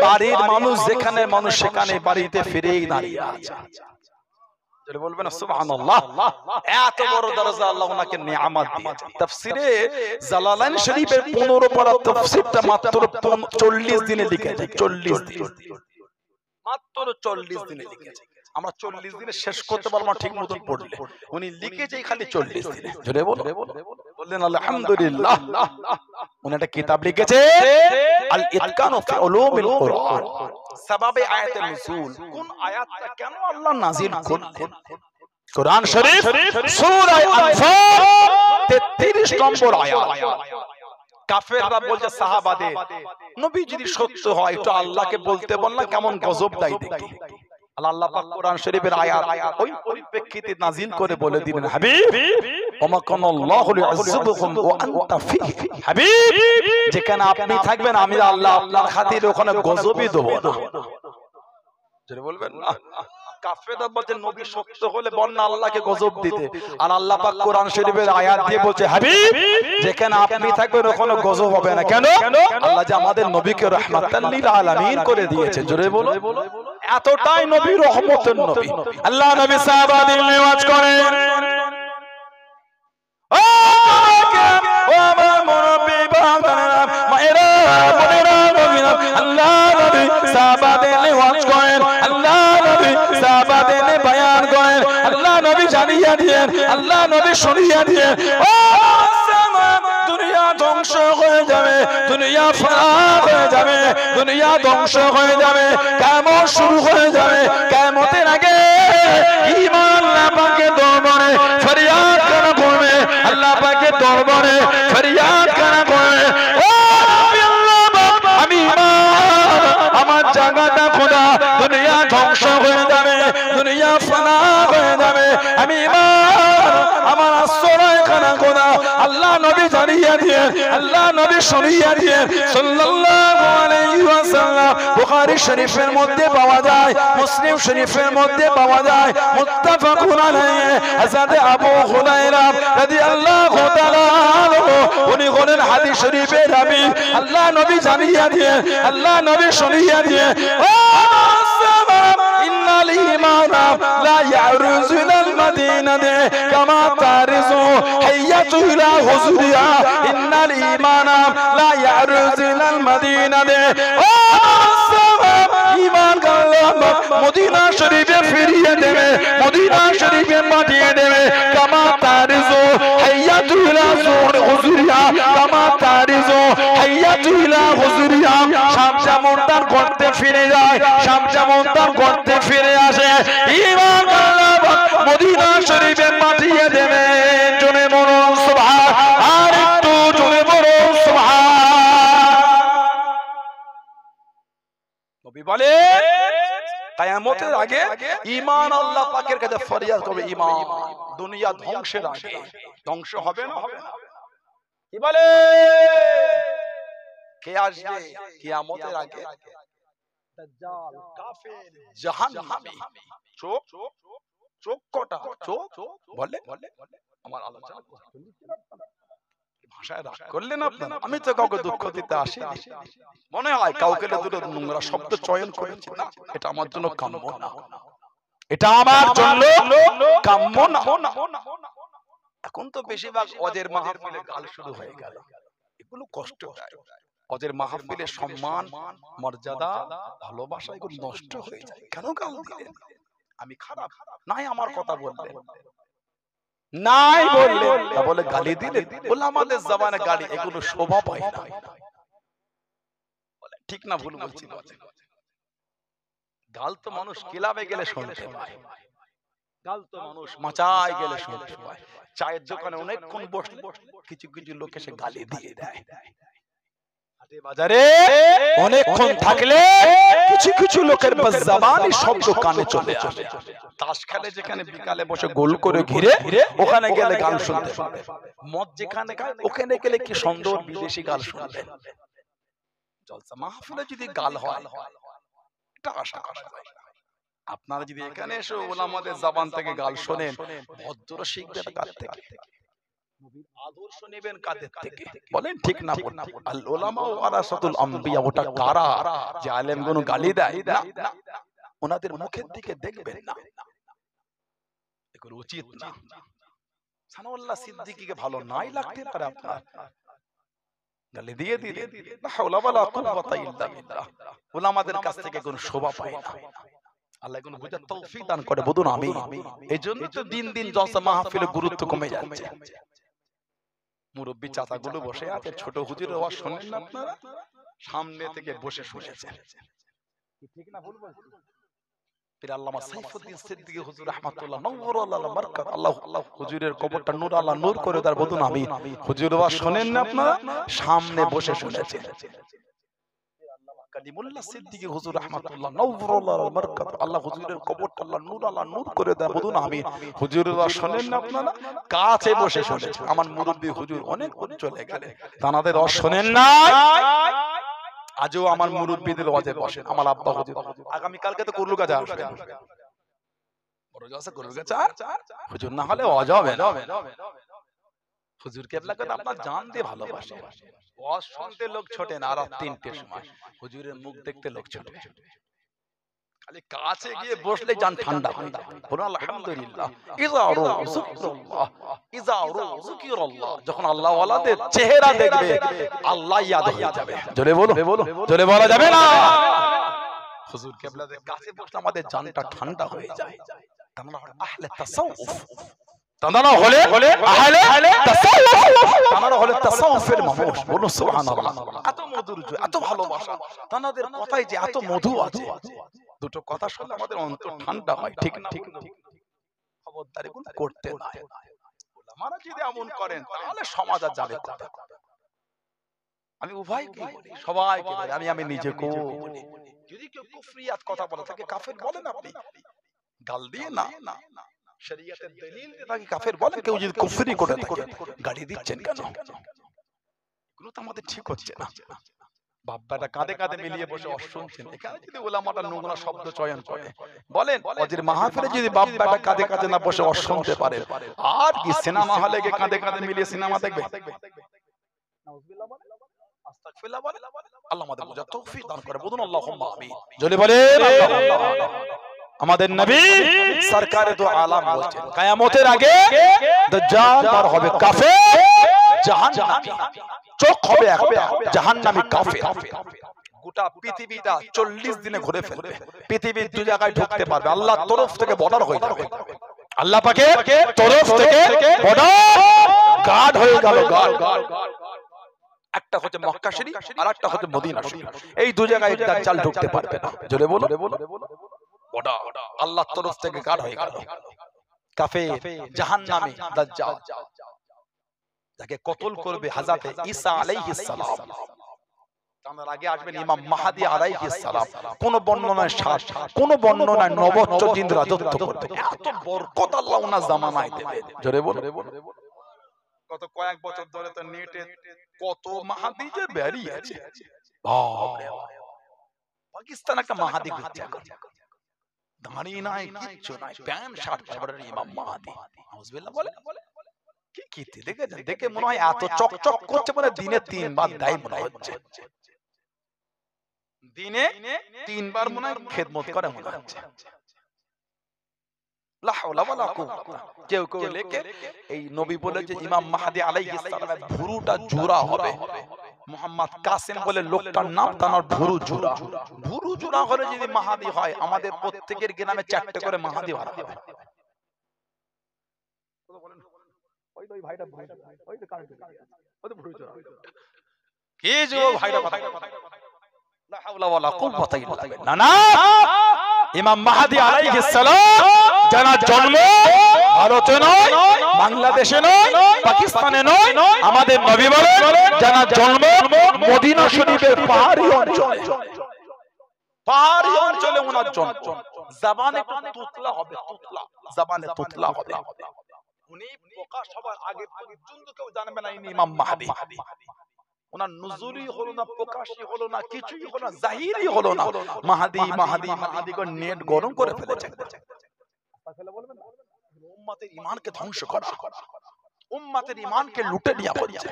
Speaker 1: বাড়ির মানুষ যেখানে মানুষ সেখানে বাড়িতে ফিরেই দাঁড়িয়ে আছে বলবেন সুবহানাল্লাহ এত বড় দরজা আল্লাহ ওনাকে নিয়ামত দিয়েছে তাফসীরে জালালাইন শরীফের 15 পারা তাফসীরটা মাত্র 40 দিনে লিখেছে 40 দিন মাত্র 40 দিনে লিখেছে আমরা 40 দিনে শেষ করতে পারবো না ঠিক মতন পড়লে উনি লিখেছে খালি 40 দিনে জোরে বললেন আলহামদুলিল্লাহ উনি একটা কিতাব লিখেছে আল ইতকান ফি উলুমিল কুরআন সাবাবে আয়াতুন নুজুল কোন আয়াতটা কেন আল্লাহ নাযিল করলেন কুরআন শরীফ সূরা আনফাল 33 নম্বর আয়াত কাফেররা বলছে সাহাবাদের নবী যদি সত্য হয় তো আল্লাহকে বলতে বল না কেমন গজব দেয় দেখি আল্লাহ পাক কোরআন শরীফের আয়াত ওই পরিপ্রেক্ষিতে নাযিল করে বলে দিলেন হাবিব ওমা কানাল্লাহু লিউযিবুকুম ওয়া আনতা ফীহি হাবিব যেখানে আপনি থাকবেন আমি আল্লাহ আপনার খাতিরে ওখানে গজবই দেব না জোরে বলবেন না কাফেররা বলছে নবী সত্য হলে বন্না আল্লাহকে গজব দিতে আর আল্লাহ পাক কোরআন শরীফের আয়াত দিয়ে বলছে হাবিব যেখানে আপনি থাকবেন ওখানে গজব হবে না কেন আল্লাহ যে আমাদের নবীকে রাহমাতাল লিল আলামিন করে দিয়েছে জোরে বলো এতটাই নবী রহমতের নবী আল্লাহ নবী সাহাবাদের নেওয়াজ করেন ও আমার মুরব্বি বাবারা মায়েরা বোনেরা নবীরা আল্লাহ নবী সাহাবাদের নেওয়াজ করেন আল্লাহ নবী সাহাবাদের বয়ান করেন আল্লাহ নবী জানিয়ে দিয়েন আল্লাহ নবী শুনিয়ে দিয়েন ও দুনিয়া ধ্বংস হয়ে যাবে দুনিয়া ফানা হয়ে যাবে দুনিয়া ধ্বংস হয়ে যাবে কিয়ামত শুরু হয়ে যাবে কিয়ামতের আগে ঈমান আল্লাহ পাকের দরবারে ফরিয়াদ করা করবে আল্লাহ পাকের দরবারে ফরিয়াদ করা করবে ও আল্লাহ আমি ঈমান আমার জায়গাটা খোদা দুনিয়া ধ্বংস হয়ে যাবে দুনিয়া ফানা হয়ে যাবে আমি ঈমান আমার আশ্রয় খানা খোদা আল্লাহ নবী জানিয়ে দিয়ে আল্লাহ নবী শুনিয়ে দিয়ে সাল্লাল্লাহু আলাইহি ওয়াসাল্লাম বুখারী শরীফের মধ্যে পাওয়া যায় মুসলিম শরীফের মধ্যে পাওয়া যায় মুত্তাফাকুন আলাইহি হযরত আবু হুরায়রা রাদিয়াল্লাহু তাআলা আনহু উনি বলেন হাদিস শরীফের রাবী আল্লাহ নবী জানিয়ে দিয়ে আল্লাহ নবী শুনিয়ে দিয়ে ও ইন্নাল ঈমানা লা ইয়ারুজু ইলাল মাদিনাতি কামা তারিজু হাইয়াতু ইলা হুজুরিয়া ইন্নাল ঈমানা লা ইয়ারুজু ইলাল মাদিনাতি ও ঈমান আল্লাহ মদিনা শরীফে ফিরিয়ে দেবে, মদিনা শরীফে পাঠিয়ে দেবে। কামা তারিজু হাইয়াতু ইলা হুজুরিয়া, কামা তারিজু হাইয়াতু ইলা হুজুরিয়া। শামসা মুন্তার করতে ফিরে যায়, শামসা মুন্তার করতে ফিরে আসে। ঈমান আল্লাহ মদিনা শরীফে পাঠিয়ে দেবে। জোরে বলুন সুবহান, আর একটু জোরে বলুন সুবহান। নবী বলে কিয়ামতের আগে ঈমান আল্লাহ পাকের কাছে ফরিয়াদ করবে। ঈমান দুনিয়া ধ্বংসের আগে ধ্বংস হবে না, হবে না। কি বলে কে আসবে কিয়ামতের আগে? দাজ্জাল, কাফের, জাহান্নামী। চোখ চোখ কটা চোখ বলে আমার আলোচনা ভাষায় রাগ করলেন আপনারা। আমি তো কাউকে দুঃখ দিতে আসিনি। মনে হয় কাউকে দুটো নোংরা শব্দ চয়ন করেছি না, এটা আমার জন্য কাম্য না, এটা আমার জন্য কাম্য না। এখন তো বেশিরভাগ ওদের মাহফিলে গাল শুরু হয়ে গেল, এগুলো কষ্ট দেয়। ওদের মাহফিলে সম্মান, মর্যাদা, ভালোবাসা এগুলো নষ্ট হয়ে যায়। কেন গাল দিলেন? আমি খারাপ নাই, আমার কথা বললেন নাই বললেন, তা বলে গালি দিলেন। বলে আমাদের জবানে গালি এগুলো শোভা পায় না। ঠিক না ভুল বলছি? গাল তো মানুষ ক্লাবে গেলে শুনতে পায়, গাল তো মানুষ মাচায় গেলে শুনতে পায়। চায়ের দোকানে অনেকক্ষণ বসলে কিছু কিছু লোক এসে গালি দিয়ে দেয়। বাজারে অনেকক্ষণ থাকলে কিছু কিছু লোকের জবানি শব্দ কানে চলে আসে। তাস খেলে যেখানে বিকালে বসে গোল করে ঘিরে, ওখানে গেলে গান শুনতে পাবে। মদ যেখানে খায় ওখানে গেলে কি সুন্দর বিদেশি গান শুনবেন। জলসা মাহফিলে যদি গাল হয় এটা আশা করা যায়। আপনারা যদি এখানে এসে ওলামাদের জবান থেকে গাল শোনেন, ভদ্র শিখবেন কার থেকে? নবীর আদর্শ নেবেন কাদের থেকে? বলেন ঠিক না? আল উলামা ওয়ারাসাতুল আম্বিয়া, ওটা কারা যে আলেমগণ গালি দেয়? না, ওনাদের মুখের দিকে দেখবেন না, এগুলো উচিত না। সানাউল্লাহ সিদ্দিকীকে ভালো নাই লাগতে পারে আপনার, গালি দিয়ে দিলে লা হাওলা ওয়ালা কুওয়াতা ইল্লা বিল্লাহ। উলামাদের কাছ থেকে কোনো শোভা পায় না। আল্লাহ কোন বুঝার তৌফিক দান করে, বলুন আমিন। এইজন্য তো দিন দিন জলসা মাহফিলে গুরুত্ব কমে যাচ্ছে। মুরব্বি চাচাগুলো বসে আছে, ছোট হুজুরের ওয়াজ শুনেন না আপনারা? সামনে থেকে বসে শুনেছেন, ঠিক না ভুল বলছি? পীর আল্লামা সাইফুদ্দিন সিদ্দিকী হুজুর রাহমাতুল্লাহ নওয়ারাল্লাহ বারাকাত, আল্লাহ হুজুরের কবরটা নূর আল্লাহ নূর করে দার, বলুন আমিন। হুজুরের ওয়াজ শুনেন না আপনারা? সামনে বসে শুনেছেন। কালিমুল্লাহ সিদ্দিকী হুজুর রাহমাতুল্লাহ নওয়ারাল্লাহ বারাকাত, আল্লাহ হুজুরের কবরটা আল্লাহ নূর করে দার, বলুন আমিন। হুজুরের ওয়াজ শুনেন না আপনারা? কাছে বসে শুনেছেন। আমার মুরব্বি হুজুর অনেক চলে গেলেন, তানাদের ওয়াজ শুনেন না। আজও আমার মুরব্বিদের ওয়াজে বসেন। আমার আব্বা হুজুর আগামী কালকে তো কুরলু গাজা আসবে, বড় জলসা কুরলু গাজা হুজুর না হলে ওয়াজ হবে না। হুজুর কেবলা কথা আপনার জান দিয়ে ভালোবাসে। ওয়াজ শুনতে লোক ছোটে না, আর 3টের সময় হুজুরের মুখ দেখতে লোক ছোটে। খালি কাছে গিয়ে বসলে জান ঠান্ডা হয়ে যায়। বলুন আলহামদুলিল্লাহ। ইজারু যিকরুল্লাহ, ইজারু যিকরুল্লাহ। যখন আল্লাহ ওয়ালাদের চেহারা দেখবে আল্লাহ ইয়াদ হয়ে যাবে। জোরে বলো, জোরে বলা যাবে না? হুজুর কেবলাদের কাছে বসলে আমাদের জানটা ঠান্ডা হয়ে যায়। তারা আহলে তাসাউফ, তারা হলে আহলে তাসাউফ, তারা হলে তাসাউফের মানুষ। বলুন সুবহানাল্লাহ। এত মধুর, এত ভালোবাসা, তাদের কথায় যে এত মধু আছে। দুটো কথা শুনলে আমাদের অন্তর ঠান্ডা হয়, ঠিক না? খবরদারি করতে নাই। ওলামারা যদি এমন করেন তাহলে সমাজ আর যাবে কোথায়? আমি উভয়কে বলি, সবাইকে বলি, আমি নিজেকেও বলি। যদি কেউ কুফরিয়াত কথা বলে তাকে কাফের বলেন আপনি, গাল দিয়ে না। শরীয়তের দলিল দিয়ে তাকে কাফের বলেন। কেউ যদি কুফরি করে থাকে গালি দিচ্ছেন কেন? এগুলো তো আমাদের ঠিক হচ্ছে না। বাপ্পাটা কাঁধে কাঁধে মিলিয়ে বসে শুনছেন। এখানে যদি ওলামাটা নোংরা শব্দ চয়ন করে, বলেন ওদের মাহফিলে যদি বাপ্পাটা কাঁধে কাঁধে না বসে শুনতে পারে, আর কি সিনেমা হলে গিয়ে কাঁধে কাঁধে মিলিয়ে সিনেমা দেখবে? নাউজুবিল্লাহ বলেন, আস্তাগফিরুল্লাহ বলেন। আল্লাহ আমাদের বুঝার তৌফিক দান করে, বলুন আল্লাহুম্মা আমিন। জোরে বলেন আল্লাহুম্মা। আমাদের নবী সরকারে তো আলাম বলছেন কিয়ামতের আগে দাজ্জাল বার হবে কাফের, জাহান্নামী। চোখ হবে একটা জাহান্নামী কাফের, গোটা পৃথিবীটা 40 দিনে ঘুরে ফেলবে, পৃথিবীর দু জায়গায় ঢুকতে পারবে, আল্লাহর তরফ থেকে বর্ডার হয়ে যাবে, আল্লাহ পাকের তরফ থেকে বর্ডার গার্ড হয়ে গেল, গার্ড। একটা হচ্ছে মক্কা শরীফ আর একটা হচ্ছে মদিনা শরীফ, এই দু জায়গায় দাজ্জাল ঢুকতে পারবে না। জোরে বলো, বর্ডার আল্লাহর তরফ থেকে গার্ড হয়ে গেল। কাফের জাহান্নামী দাজ্জাল যাকে কতল করবে হযরত ঈসা আলাইহিস সালাম, তার আগে আসবেন ইমাম মাহদী আলাইহিস সালাম। কোন বর্ণনায় 60, কোন বর্ণনায় 90 দিন রাজত্ব করবে। এত বরকত আল্লাহ ওনার জামানায় দেবে। জোরে বলো, কত কয়েক বছর ধরে তো নেটে কত মাহাদি যে বেরিয়েছে, পাকিস্তান একটা মাহাদি ঘুরছে, দাঁড়ি নাই, কিচ্ছু নাই, প্যান্ট শার্ট পরে ইমাম মাহাদি। নাউজুবিল্লাহ বলে কি কীর্তি দেখেছেন? দেখে মনে হয় এত চকচক করছে, মানে দিনে 3 বার দেয় মনে হচ্ছে, দিনে 3 বার মনে হয় খেদমত করে মনে হচ্ছে। লা হাওলা ওয়ালা কুওয়াতা। কেউ কেউ লেখে এই নবী বলে যে ইমাম মাহদী আলাইহিস সালামের ভুরুটা জোড়া হবে, মুহাম্মদ কাসেম বলে লোকটার নাম, তার ভুরু জোড়া। ভুরু জোড়া হলে যদি মাহাদি হয়, আমাদের প্রত্যেকের গ্রামে 4টে করে মাহাদি বাড়া হবে। ওই ভাইটা ওই তো কারেন্ট ওই তো ভুরু জোড়া কি যে ভাইটা কথা, লা হাওলা ওয়ালা কুওয়াতা ইল্লা বিল্লাহ। না, ইমাম মাহদী আলাইহিস সালাম যারা জন্ম ভারতে নয়, বাংলাদেশে নয়, পাকিস্তানে নয়, আমাদের নবী বলেন যারা জন্ম মদিনা শরীফের পাহাড়ি অঞ্চলে, পাহাড়ি অঞ্চলে ওনার জন্ম। জবানে তুতলা হবে, তুতলা জবানে তুতলা হবে। উনি প্রকাশ হবার আগে পর্যন্ত কেউ জানবে না ইনি ইমাম মাহদী। ওনার নুজুলি হলো না, প্রকাশই হলো না, কিছুই হলো না, জাহিরি হলো না। মাহদী মাহদী মাহদী করে নেট গরম করে ফেলেছে। উম্মতের ঈমানকে ধ্বংস করা, উম্মতের ঈমানকে লুটে নিয়ে পড়ছে।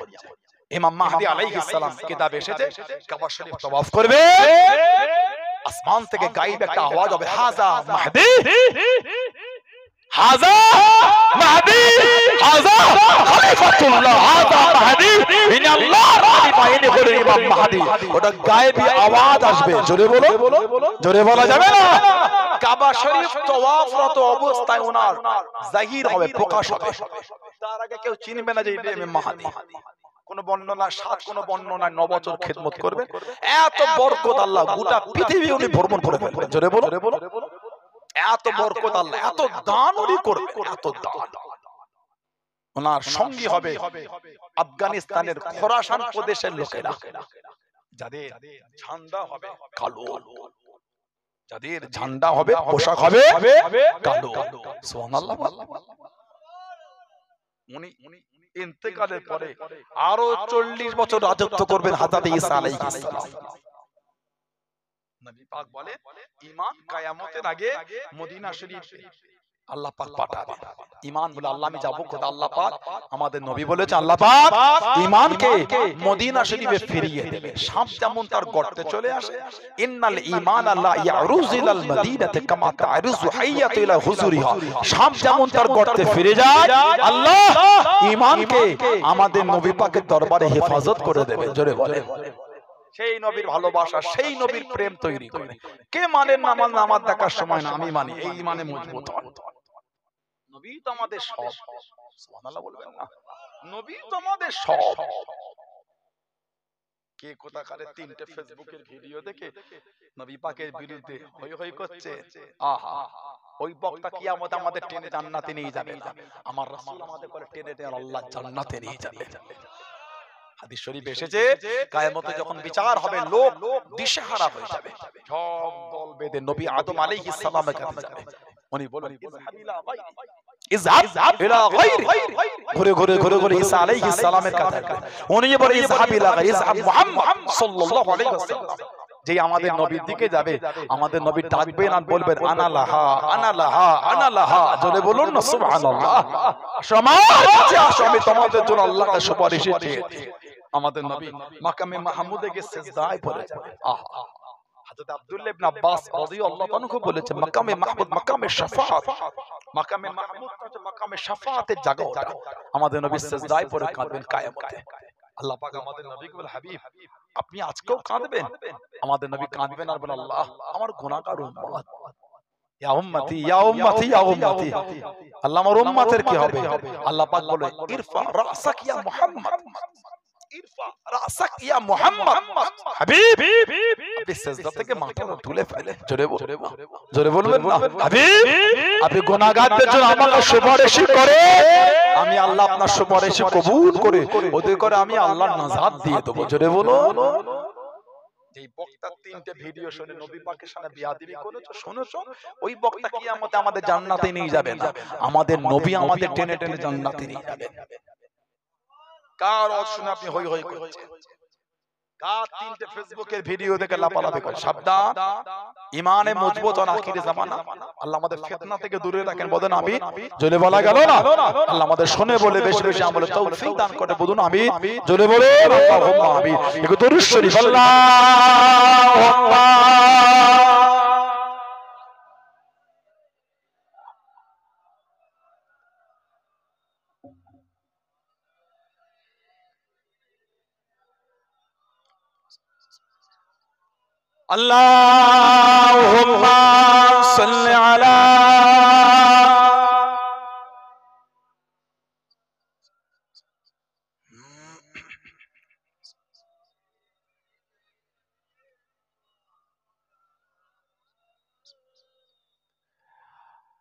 Speaker 1: ইমাম মাহদী আলাইহিস সালাম কিতাব এসেছে, কাবা শরীফ তওয়াফ করবে, আসমান থেকে গায়েব একটা আওয়াজ হবে, হাযা মাহদী, হাযা মাহদী, হাযা খলিফাতুল্লাহ, হাযা মাহদী, ইনাল্লাহর খলিফা, ইনি হলেন ইমাম মাহদী। ওটা গায়েবী আওয়াজ আসবে। জোরে বলো, জোরে বলা যাবে না। কাবা শরীফ তওয়াফরত অবস্থায় ওনার জাহির হবে, প্রকাশ হবে। তার আগে কেউ চিনবে না যে এটা ইমাম মাহদী। কোন বর্ণনা 7, কোন বর্ণনায় 9 বছর খিদমত করবে। এত বরকত আল্লাহ গোটা পৃথিবী উনি ভ্রমণ করে ফেলবেন। জোরে বলো, এত বরকত আল্লাহ, এত দান উনি করবে, এত দান। ওনার সঙ্গী হবে আফগানিস্তানের খোরাসান প্রদেশের লোকেরা, যাদের ঝান্ডা হবে কালো, যাদের ঝান্ডা হবে, পোশাক হবে কালো। সুবহানাল্লাহ। উনি ইন্তেকালের পরে আরো 40 বছর রাজত্ব করবেন হযরত ঈসা আলাইহিস সালাম। নবী পাক বলে ঈমান কিয়ামতের আগে মদিনা শরীফে আল্লাহ পাক পাঠাবে। ঈমান বলে আল্লাহ আমি যাব খোদা, আল্লাহ পাক আমাদের নবী বলেছে আল্লাহ পাক ঈমানকে মদিনা শরীফে ফিরিয়ে দেবে। সাপ যেমন তার গর্তে চলে আসে, ইন্নাল ঈমান লা ইয়ারুযু ইলাল মাদিনাতি কামা তা'রুযু হাইয়াতু ইলা হুজুরিহা, সাপ যেমন তার গর্তে ফিরে যায়, আল্লাহ ঈমানকে আমাদের নবী পাকের দরবারে হেফাজত করে দেবে। জোরে বলে, সেই নবীর ভালোবাসা, সেই নবীর প্রেম তৈরি করে। কে মানে নামাজ, নামাজ দেখার সময় না, আমি মানি, এই মানে মজবুত হয়। নবী তো আমাদের সব। সুবহানাল্লাহ বলবেন না, নবী তো আমাদের সব। কে কোথাকারে 3টে ফেসবুকের ভিডিও দেখে নবী পাকের বিরুদ্ধে হই হই করছে, আহা ওই বক্তা কিয়ামতে আমাদের টেনে জান্নাতে নিয়ে যাবে না, আমার রাসূল আমাদের করে টেনে টেনে আল্লাহ জান্নাতে নিয়ে যাবে। হাদিস শরীফ এসেছে কিয়ামতে যখন বিচার হবে, লোক দিশেহারা হয়ে যাবে, সব দল বেঁধে নবী আদম আলাইহিস সালামের কাছে যাবে। উনি বলেন ইযহাব ইলা গায়রি, ঘুরে ঘুরে ঘুরে ঘুরে ঈসা আলাইহিস সালামের কাছে উনি বলেন ইযহাব ইলা গায়রি, ইযহাব মুহাম্মদ সাল্লাল্লাহু আলাইহি ওয়াসাল্লাম। যে আমাদের নবীর দিকে যাবে, আমাদের নবী ডাকবেন আর বলবেন আনা লাহা, আনা লাহা, আনা লাহা। জোরে বলুন না সুবহানাল্লাহ। সমাজ আসো, আমি তোমাদের জন্য আল্লাহকে সুপারিশ চেয়েছি। আমাদের নবী মাকামে মাহমুদে গিয়ে সিজদায় পড়ে যাবে। আহা, হযরত আব্দুল্লাহ ইবনে আব্বাস রাদিয়াল্লাহু আনহু বলেছে মাকামে মাহমুদ মাকামে শাফাআত, মাকামে মাহমুদ হচ্ছে মাকামে শাফাআতের জায়গা। আমাদের নবী সিজদায় পড়ে কাঁদবেন কিয়ামতে। আল্লাহ পাক আমাদের নবীকে বলে হাবিব আপনি আজকেও কাঁদবেন? আমাদের নবী কাঁদবেন আর বলে আল্লাহ আমার গুনাহগার উম্মত, ইয়া উম্মতি ইয়া উম্মতি ইয়া উম্মতি, আল্লাহ আমার উম্মতের কি হবে? আল্লাহ পাক বলে ইরফা রাসাক ইয়া মুহাম্মদ, ইরফা রাসাক ইয়া মুহাম্মদ, হাবিব আপনি সিজদা থেকে মাথাটা তুলে ফেলেন, জোরে বলবেন না হাবিব আপনি গুনাহগারদের জন্য আমাকে সুপারিশ করে, আমি আল্লাহ আপনার সুপারিশ কবুল করে ওদের করে আমি আল্লাহর নাজাত দিয়ে দেব, জোরে বলো। এই বক্তা তিনটে ভিডিও শুনে নবী পাকের সাথে বিয়াদবি করেছো, শুনেছো, ওই বক্তা কিয়ামতে আমাদের জান্নাতে নিয়ে যাবে না, আমাদের নবী আমাদের টেনে টেনে জান্নাতে নিয়ে যাবে। কার ওয়াজ শুনে আপনি হই হই করছেন? কার তিনটে ফেসবুকের ভিডিও দেখে লাপালাপি করে? সাবধান, ঈমানে মজবুত আর আখিরে জামানা। আল্লাহ আমাদের ফিতনা থেকে দূরে রাখেন, বলেন আমিন। জোরে বলা গেল না? আল্লাহ আমাদের শুনে বলে বেশি বেশি আমলে তৌফিক দান করে, বলুন আমিন। জোরে বলে আল্লাহুম্মা আমিন। একটু দরুদ শরীফ আল্লাহুম্মা আল্লাহুম্মা সাল্লি আলা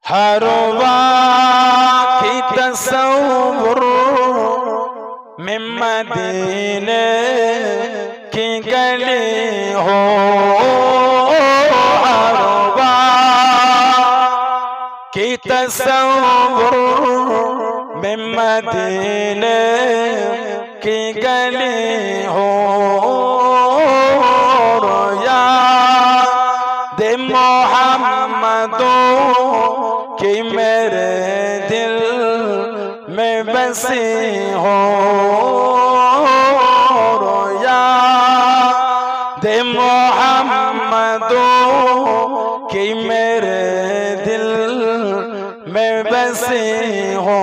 Speaker 1: हर वाक़ी तसव्वुर में मदीने की गली हो, हर वाक़ी तसव्वुर में मदीने की गली हो, याद मोहम्मदों कि मेरे दिल में बसी हो, याद मोहम्मदों कि मेरे दिल में बसी हो।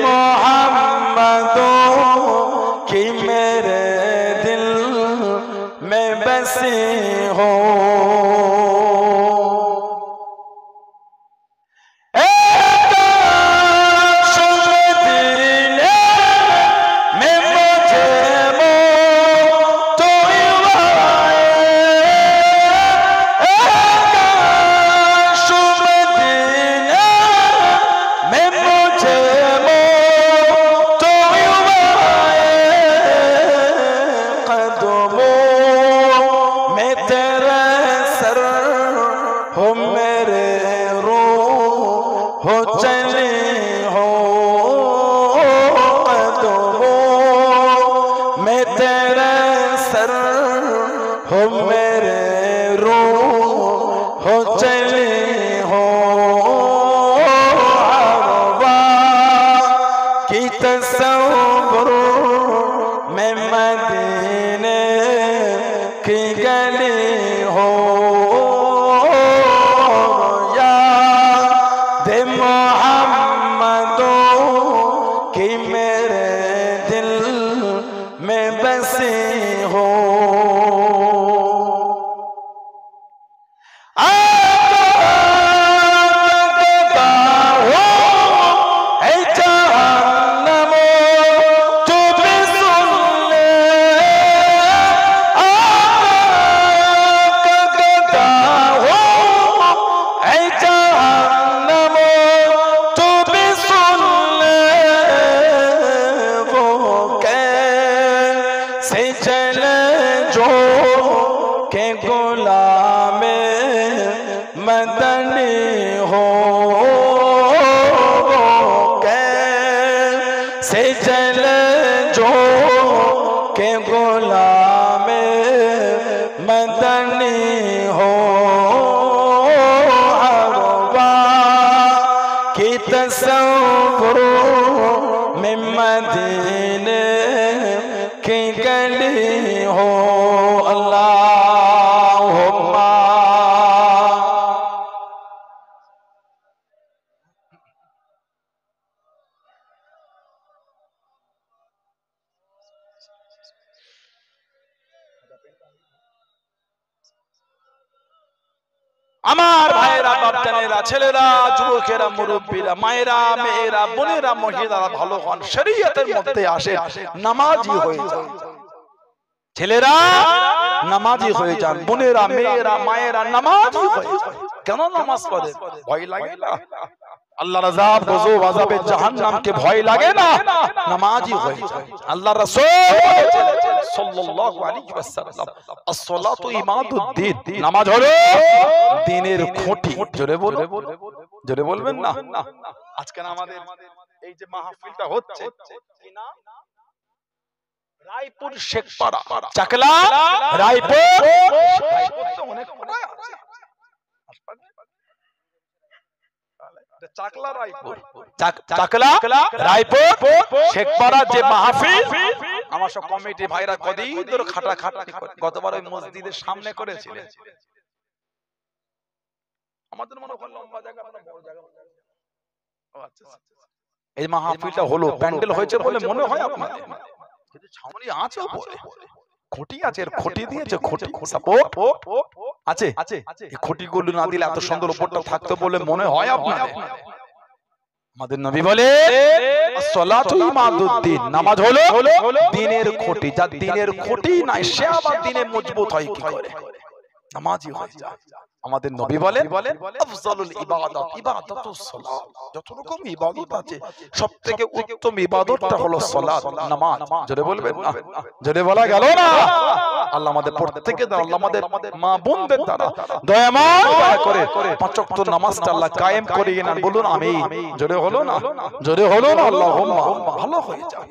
Speaker 1: मोहम्मद से जल जो के गुलाम मदनी हो हवा की तसव्वुर में मदीने की गली हो अल्लाहुम्मा। আমার ভাইরা বাপজানেরা ছেলেরা যুবকেরা মুরব্বীরা মায়েরা মেয়েরা বোনেরা মহিলারা ভালো হন শরীয়তের মধ্যে আসে নামাজি হয়ে যান ছেলেরা নামাজি হয়ে যান বোনেরা মেয়েরা মায়েরা নামাজি হয়ে যান কেন নামাজ পড়ে ভয় লাগে না আল্লাহর আযাব গজব আযাবে জাহান্নাম কে ভয় লাগে না নামাজি হয়ে যান আল্লাহর রাসূল সাল্লাল্লাহু আলাইহি ওয়াসাল্লাম as-salatu imaduddin নামাজ হলো দ্বীনের খুঁটি জোরে বলবেন না আজকে আমাদের এই যে মাহফিলটা হচ্ছে কি নাম রায়পুর শেখপাড়া চাকলা রায়পুর তো অনেক পড়া আছে চাকলা রায়পুর চাকলা রায়পুর শেখপাড়া যে মাহফিল আমার সব কমিটি ভাইরা কদিন ধরে খাটাখাটনি করে গতবার ওই মসজিদের সামনে করেছিলেন আমাদের মনে হয় লম্বা জায়গা আপনার বড় জায়গা ও আচ্ছা এই মাহফিলটা হলো প্যান্ডেল হয়েছে বলে মনে হয় আপনাদের কিন্তু ছাউনি আছে উপরে খুঁটি আছে এর খুঁটি দিয়েছে খুঁটি সাপোর্ট আছে এই খুঁটিগুলো না দিলে এত সুন্দর উপরটা থাকতো বলে মনে হয় আপনাদের আমাদের নবী বলে as-salatu imaduddin নামাজ হলো দ্বীনের খুঁটি যার দ্বীনের খুঁটি নাই সে আবার দ্বীনে মজবুত হয় কি করে নামাজি হয়ে যায় আমাদের নবী বলেন আফজালুল ইবাদাত ইবাদাতুস সালাত যত রকম ইবাদত আছে সবথেকে উত্তম ইবাদতটা হলো সালাত নামাজ জোরে বলবেন না জোরে বলা গেল না আল্লাহ আমাদের প্রত্যেককে দ্বারা আল্লাহ আমাদের মা বোনদের দ্বারা দয়াময় দয়া করে পাঁচ ওয়াক্ত নামাজটা আল্লাহ কায়েম করিয়ে নেন বলুন আমিন জোরে হলো না আল্লাহুম্মা ভালো হয়ে যায়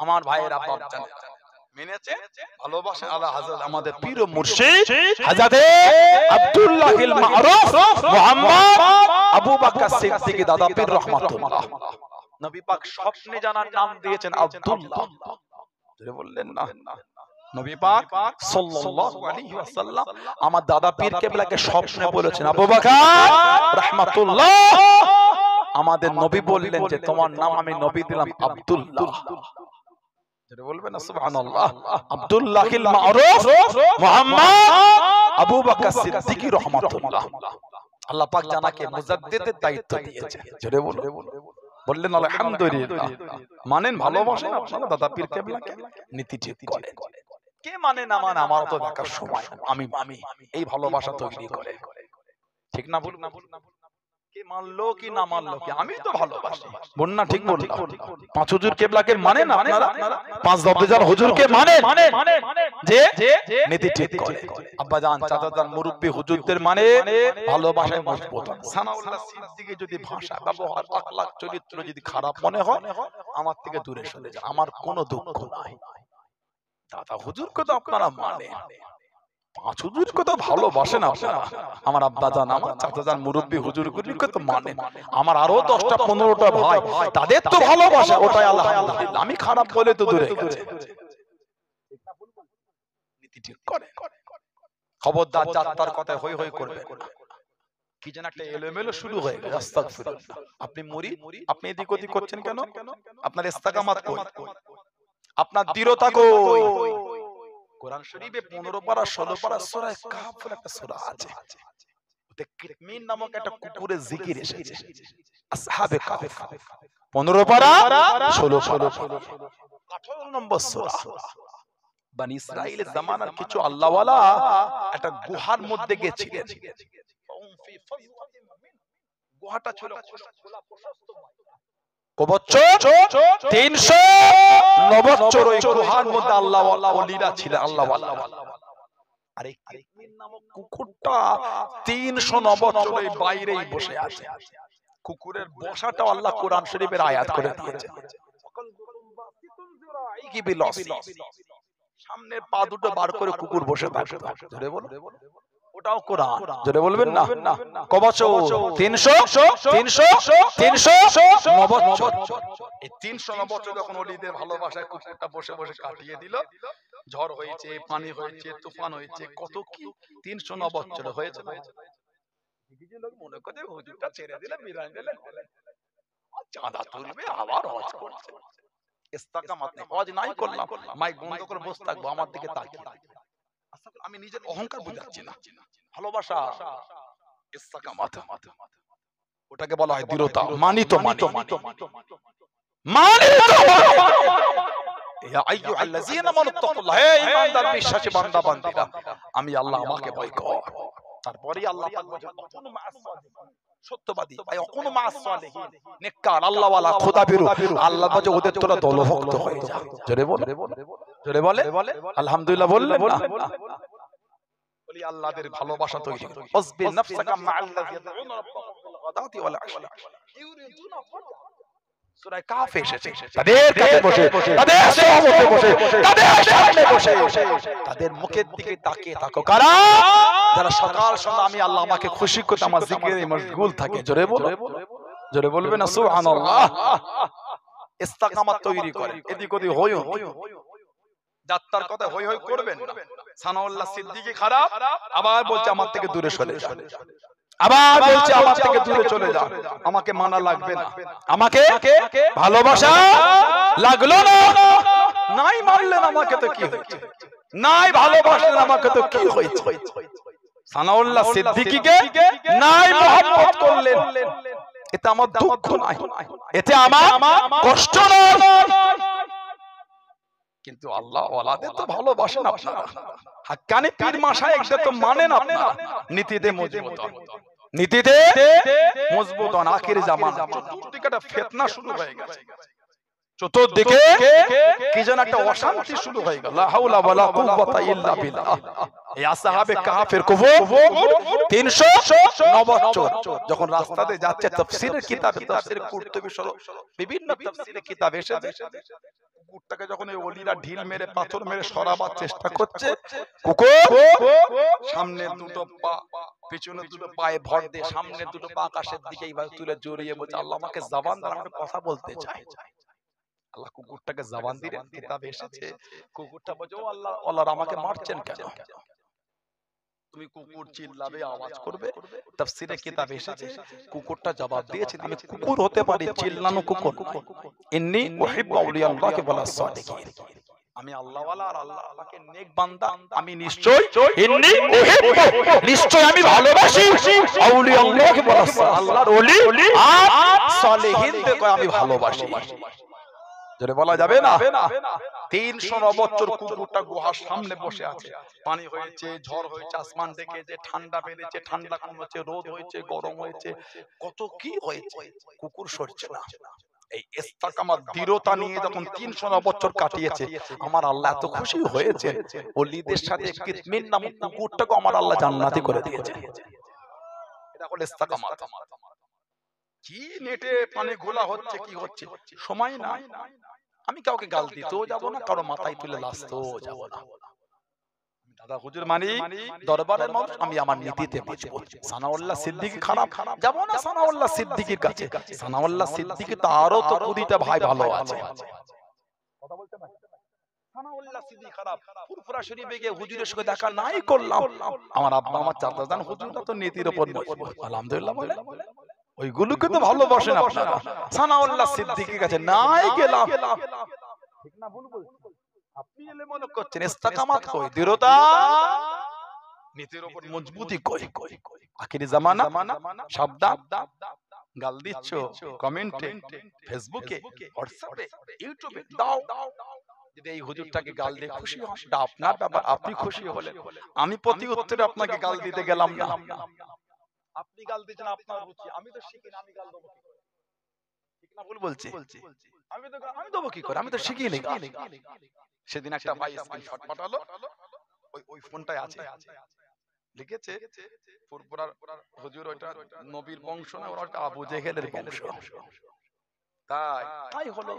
Speaker 1: আমার ভাইয়ের বাপ জানেন মেনেছে ভালোবাসেন আল্লাহ হযরত আমাদের পীর ও মুর্শিদ হযরত আব্দুল্লাহিল মারুফ মুহাম্মদ আবু বকর সিদ্দিক দাদা পীর রাহমাতুল্লাহ নবী পাক স্বপ্নে জানার নাম দিয়েছেন আব্দুল্লাহ জোরে বললেন না নবী পাক সাল্লাল্লাহু আলাইহি ওয়াসাল্লাম আমার দাদা পীর কেবলাকে স্বপ্নে বলেছেন আবু বকর রাহমাতুল্লাহ আমাদের নবী বললেন যে তোমার নাম আমি নবী দিলাম আব্দুল্লাহ জোরে বলবেন না সুবহানাল্লাহ আব্দুল্লাহিল মারুফ মুহাম্মদ আবু বকর সিদ্দিক রাহমাতুল্লাহ আল্লাহ পাক জানাকে মুজাদ্দিদের দায়িত্ব দিয়েছে জোরে বললেন আলহামদুলিল্লাহ মানেন ভালোবাসেন আপনারা দাদা পীর কেবলাকে নীতি ঠিক করেন কে মানে না মানে আমার তো দেখার সময় আমি এই ভালোবাসা তৈরি করে ঠিক না বলুন কে মানলো কি না মানলো কি আমি তো ভালোবাসি বল না ঠিক বললাম পাঁচ হুজুর কেবলাকে মানেন আপনারা পাঁচ দবদেজার হুজুরকে মানেন যে নীতি ঠিক করে আব্বা জান চাচা জান মুরব্বি হুজুরদের মানে ভালোবাসায় মজবুত সানাউল্লাহ সিদ্দিকী যদি ভাষা ব্যবহার আখলাক চরিত্র যদি খারাপ মনে হয় আমার থেকে দূরে সরে যান আমার কোনো দুঃখ নাই দাদা হুজুরকে তো আপনারা মানেন পাঁচ হুজুরকে তো ভালোবাসেন আপনারা আমার আব্বা জান আমার চাচা জান মুরব্বি হুজুরগুলিকে তো মানেন আমার আরো 10টা 15টা ভাই তাদের তো ভালোবাসা ওটাই আলহামদুলিল্লাহ আমি খারাপ বলে তো দূরে গেছে নীতি ঠিক করে খবরদার যাত্রার কথা হই হই করবে কি যেন একটা এলোমেলো শুরু হয়ে গেছে আস্তাগফিরুল্লাহ আপনি মুরিদ আপনি এদিক ওদিক করছেন কেন আপনার ইস্তেকামাত কই আপনার দৃঢ়তা কই কোরআন শরীফে 15 পারা 16 পারা সূরা কাহফের একটা সূরা আছে ওতে কিতমিন নামক একটা কুকুরের জিকির এসেছে আসহাবে কাহফ 15 পারা 16 পারা 18 নম্বর সূরা বনি ইসরাইলের জামানার কিছু আল্লাহওয়ালা একটা গুহার মধ্যে গিয়েছিলেন গুহাটা ছিল খোলা প্রশস্ত কবচ্চর 309 বছর ওই গুহার মধ্যে আল্লাহওয়ালা ওলিরা ছিলেন আল্লাহওয়ালা আর এই কিতমিন নামক কুকুরটা 309 বছর এই বাইরেই বসে আছে কুকুরের বসাটাও আল্লাহ কোরআন শরীফের আয়াত করে দিয়েছেন। সামনের পা দুটো বার করে কুকুর বসে থাকে, জোরে বলো, ওটাও কোরআন, জোরে বলবেন না। কবছর 300 বছর। এই 300 বছর যখন ওলিদের ভালোবাসায় কুকুরটা বসে বসে কাটিয়ে দিল, ঝড় হয়েছে, পানি হয়েছে, তুফান হয়েছে, কত কি 300 বছর হয়েছে। কিছু লোক মনে করে হুজুরটা ছেড়ে দিলে বিরান দিলে চাঁদা তুলবে আবার হজ করছে। ইস্তেকামাত নেই, হজ নাই করলাম, মাইক বন্ধ করে বসে থাকবো আমার দিকে তাকিয়ে। আমি নিজের অহংকার বুঝাচ্ছি না, ভালোবাসা ইস্তেকামাত, ওটাকে বলা হয় দৃঢ়তা। মানিত ইয়া আইয়ুহাল্লাযীনা আমানুত্তাকুল্লাহ, হে ঈমানদার বিশ্বাসী বান্দা বান্দীরা, আমি আল্লাহ, আমাকে ভয় কর। তারপরে আল্লাহ পাক বলেন অকুনু মা'আস সালিহিন, সত্যবাদী আই অকুনু মা'আস সালিহিন, নেককার আল্লাহওয়ালা খোদাভীরু, আল্লাহ বলে ওদের তোরা দলভুক্ত হয়ে যা। জোরে বলে, জোরে বলে আলহামদুলিল্লাহ বললেন না? বলি আল্লাহদের ভালোবাসা তৈরি করো। ওয়াসবির নাফসাকা মা'আল্লাযীনা ইয়াদউনা রাব্বাহুম বিল গাদাতি ওয়াল আশি ইউরিদুনা ফাজলা। সূরা কাফ এসেছে, তাদের কাছে বসে, তাদের সহবতে বসে, তাদের সামনে বসে, তাদের মুখের দিকে তাকিয়ে থাকো। কারা? যারা সকাল সন্ধ্যা আমি আল্লাহ আমাকে খুশি করতে আমার জিকিরে মশগুল থাকে। জোরে বলো, জোরে বলবে না সুবহানাল্লাহ। ইস্তেকামাত তৈরি করে, এদিক ওদিক হই যাত্রার কথা হই হই করবেন না। সানাউল্লাহ সিদ্দিকী খারাপ, আবার বলছে আমার থেকে দূরে সরে যা, আবার বলছে আমার থেকে দূরে চলে যা, আমাকে মানা লাগবে না, আমাকে ভালোবাসা লাগলো না। নাই মানলেন আমাকে তো কি হয়েছে, নাই ভালোবাসলেন আমাকে তো কি হয়েছে। সানাউল্লাহ সিদ্দিকীকে নাই মহব্বত করলেন, এতে আমার দুঃখ নাই, এতে আমার কষ্ট নয়। কিন্তু আল্লাহ ওয়ালাদের তো ভালোবাসেন আপনারা, হাক্কানি পীর মাশায়েখদের তো মানেন আপনারা। নীতিতে মজবুত, নীতিতে মজবুত হন। আখির জামানা চতুর্দিকে একটা ফিতনা শুরু হয়ে গেছে, চতুর্দিকে কি যেন একটা অশান্তি শুরু হয়ে গেল। লা হাওলা ওয়ালা কুওয়াতা ইল্লা বিল্লাহ। এই আসহাবে কাহফের কুফর 309 বছর যখন রাস্তাতে যাচ্ছে, তাফসীরের কিতাবে, তাফসীর কুরতুবী সহ বিভিন্ন তাফসীরের কিতাব এসেছে, কুকুরটাকে যখন এই ওলিরা ঢিল মেরে পাথর মেরে সরাবার চেষ্টা করছে, কুকুর সামনে দুটো পা পিছনে দুটো পায়ে ভর দিয়ে সামনে দুটো পা আকাশের দিকে এইভাবে তুলে জড়িয়ে বলছে আল্লাহ আমাকে জবান দাও, আমি কথা বলতে চাই। আল্লাহ কুকুরটাকে জবান দিলেন, কিতাবে এসেছে কুকুরটা বলছে ও আল্লাহ, আল্লাহ আমাকে মারছেন কেন? তুমি কুকুর চিল্লাবে, আওয়াজ করবে। তাফসীরে কিতাবে এসেছে কুকুরটা জবাব দিয়েছে আমি কুকুর হতে পারি, চিল্লানো কুকুর। ইন্নী উহিব্বু আউলিয়াল্লাহি ওয়ালা সাদিকিন, আমি আল্লাহ ওয়ালা আর আল্লাহ আমাকে নেক বান্দা, আমি নিশ্চয় ইন্নী উহিব্বু, নিশ্চয় আমি ভালোবাসি আউলিয়াল্লাহি ওয়ালা সাদিকিন, আল্লাহর ওলি আর সালেহিনদেরকে আমি ভালোবাসি। জোরে বলা যাবে না? 309 বছর কুকুরটা গুহার সামনে বসে আছে, পানি হয়েছে, ঝড় হয়েছে, আসমান থেকে যে ঠান্ডা বেড়েছে, ঠান্ডা কমেছে, রোদ হয়েছে, গরম হয়েছে, কত কি হয়েছে, কুকুর সরছে না। এই ইস্তেকামাত দৃঢ়তা নিয়ে যখন 309 বছর কাটিয়েছে, আমার আল্লাহ এত খুশি হয়েছে, ওলিদের সাথে কিতমিন নামক কুকুরটাকে আমার আল্লাহ জান্নাতি করে দিয়েছে। এটা হলো ইস্তেকামাত। কি নেটে পানি ঘোলা হচ্ছে, কি হচ্ছে, সময় নাই। আমি কাউকে গাল দিতেও যাব না, কারো মাথায় তুলে লাসতেও যাব না। দাদা হুজুর মানি দরবারের মানুষ, আমি আমার নীতিতে বাঁচবো। সানাউল্লাহ সিদ্দিকী খারাপ, যাব না সানাউল্লাহ সিদ্দিকীর কাছে। সানাউল্লাহ সিদ্দিকী তো আরো তো কুড়িটা ভাই ভালো আছে, কথা বলতে পারি। সানাউল্লাহ সিদ্দিকী খারাপ, ফুরফুরা শরীফে গিয়ে হুজুরের সঙ্গে দেখা নাই করলাম, আমার আব্বা আমার চাচা জান হুজুরটা তো নীতির উপর মজবুত, আলহামদুলিল্লাহ বলে ওইগুলোকে তো ভালোবাসেন আপনারা। সানাউল্লাহ সিদ্দিকীর কাছে নাই গেলাম, ঠিক না ভুল বলছি? আপনি এলে মনে করছেন ইস্তেকামাত কই, দৃঢ়তা নীতির উপর মজবুতি কই। আখিরি জামানা, সাবধান। গাল দিচ্ছ কমেন্টে, ফেসবুকে, হোয়াটসঅ্যাপে, ইউটিউবে দাও। যদি এই হুজুরটাকে গাল দিয়ে খুশি হন, এটা আপনার ব্যাপার, আপনি খুশি হলেন। আমি প্রতি উত্তরে আপনাকে গাল দিতে গেলাম না। আপনি গাল দিচ্ছেন আপনার রুচি, আমি তো শিখি না, আমি গাল দেবো কি করে? ঠিক না ভুল বলছি? আমি দেবো কি করে, আমি তো শিখি নি। সেদিন একটা ভাই স্ক্রিনশট পাঠালো, ওই ফোনটাই আছে, লিখেছে ফুরফুরার হুজুর, ওইটা নবীর বংশ না, ওরা একটা আবু জেহেলের বংশ। তাই তাই হলো,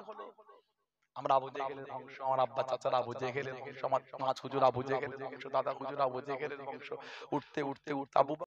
Speaker 1: আমরা আবু জেহেলের বংশ, আমার আব্বা চাচার আবু জেহেলের বংশ, আমার পাঁচ হুজুর আবু জেহেলের বংশ, দাদা হুজুর আবু জেহেলের বংশ, উঠতে উঠতে উঠতে আবু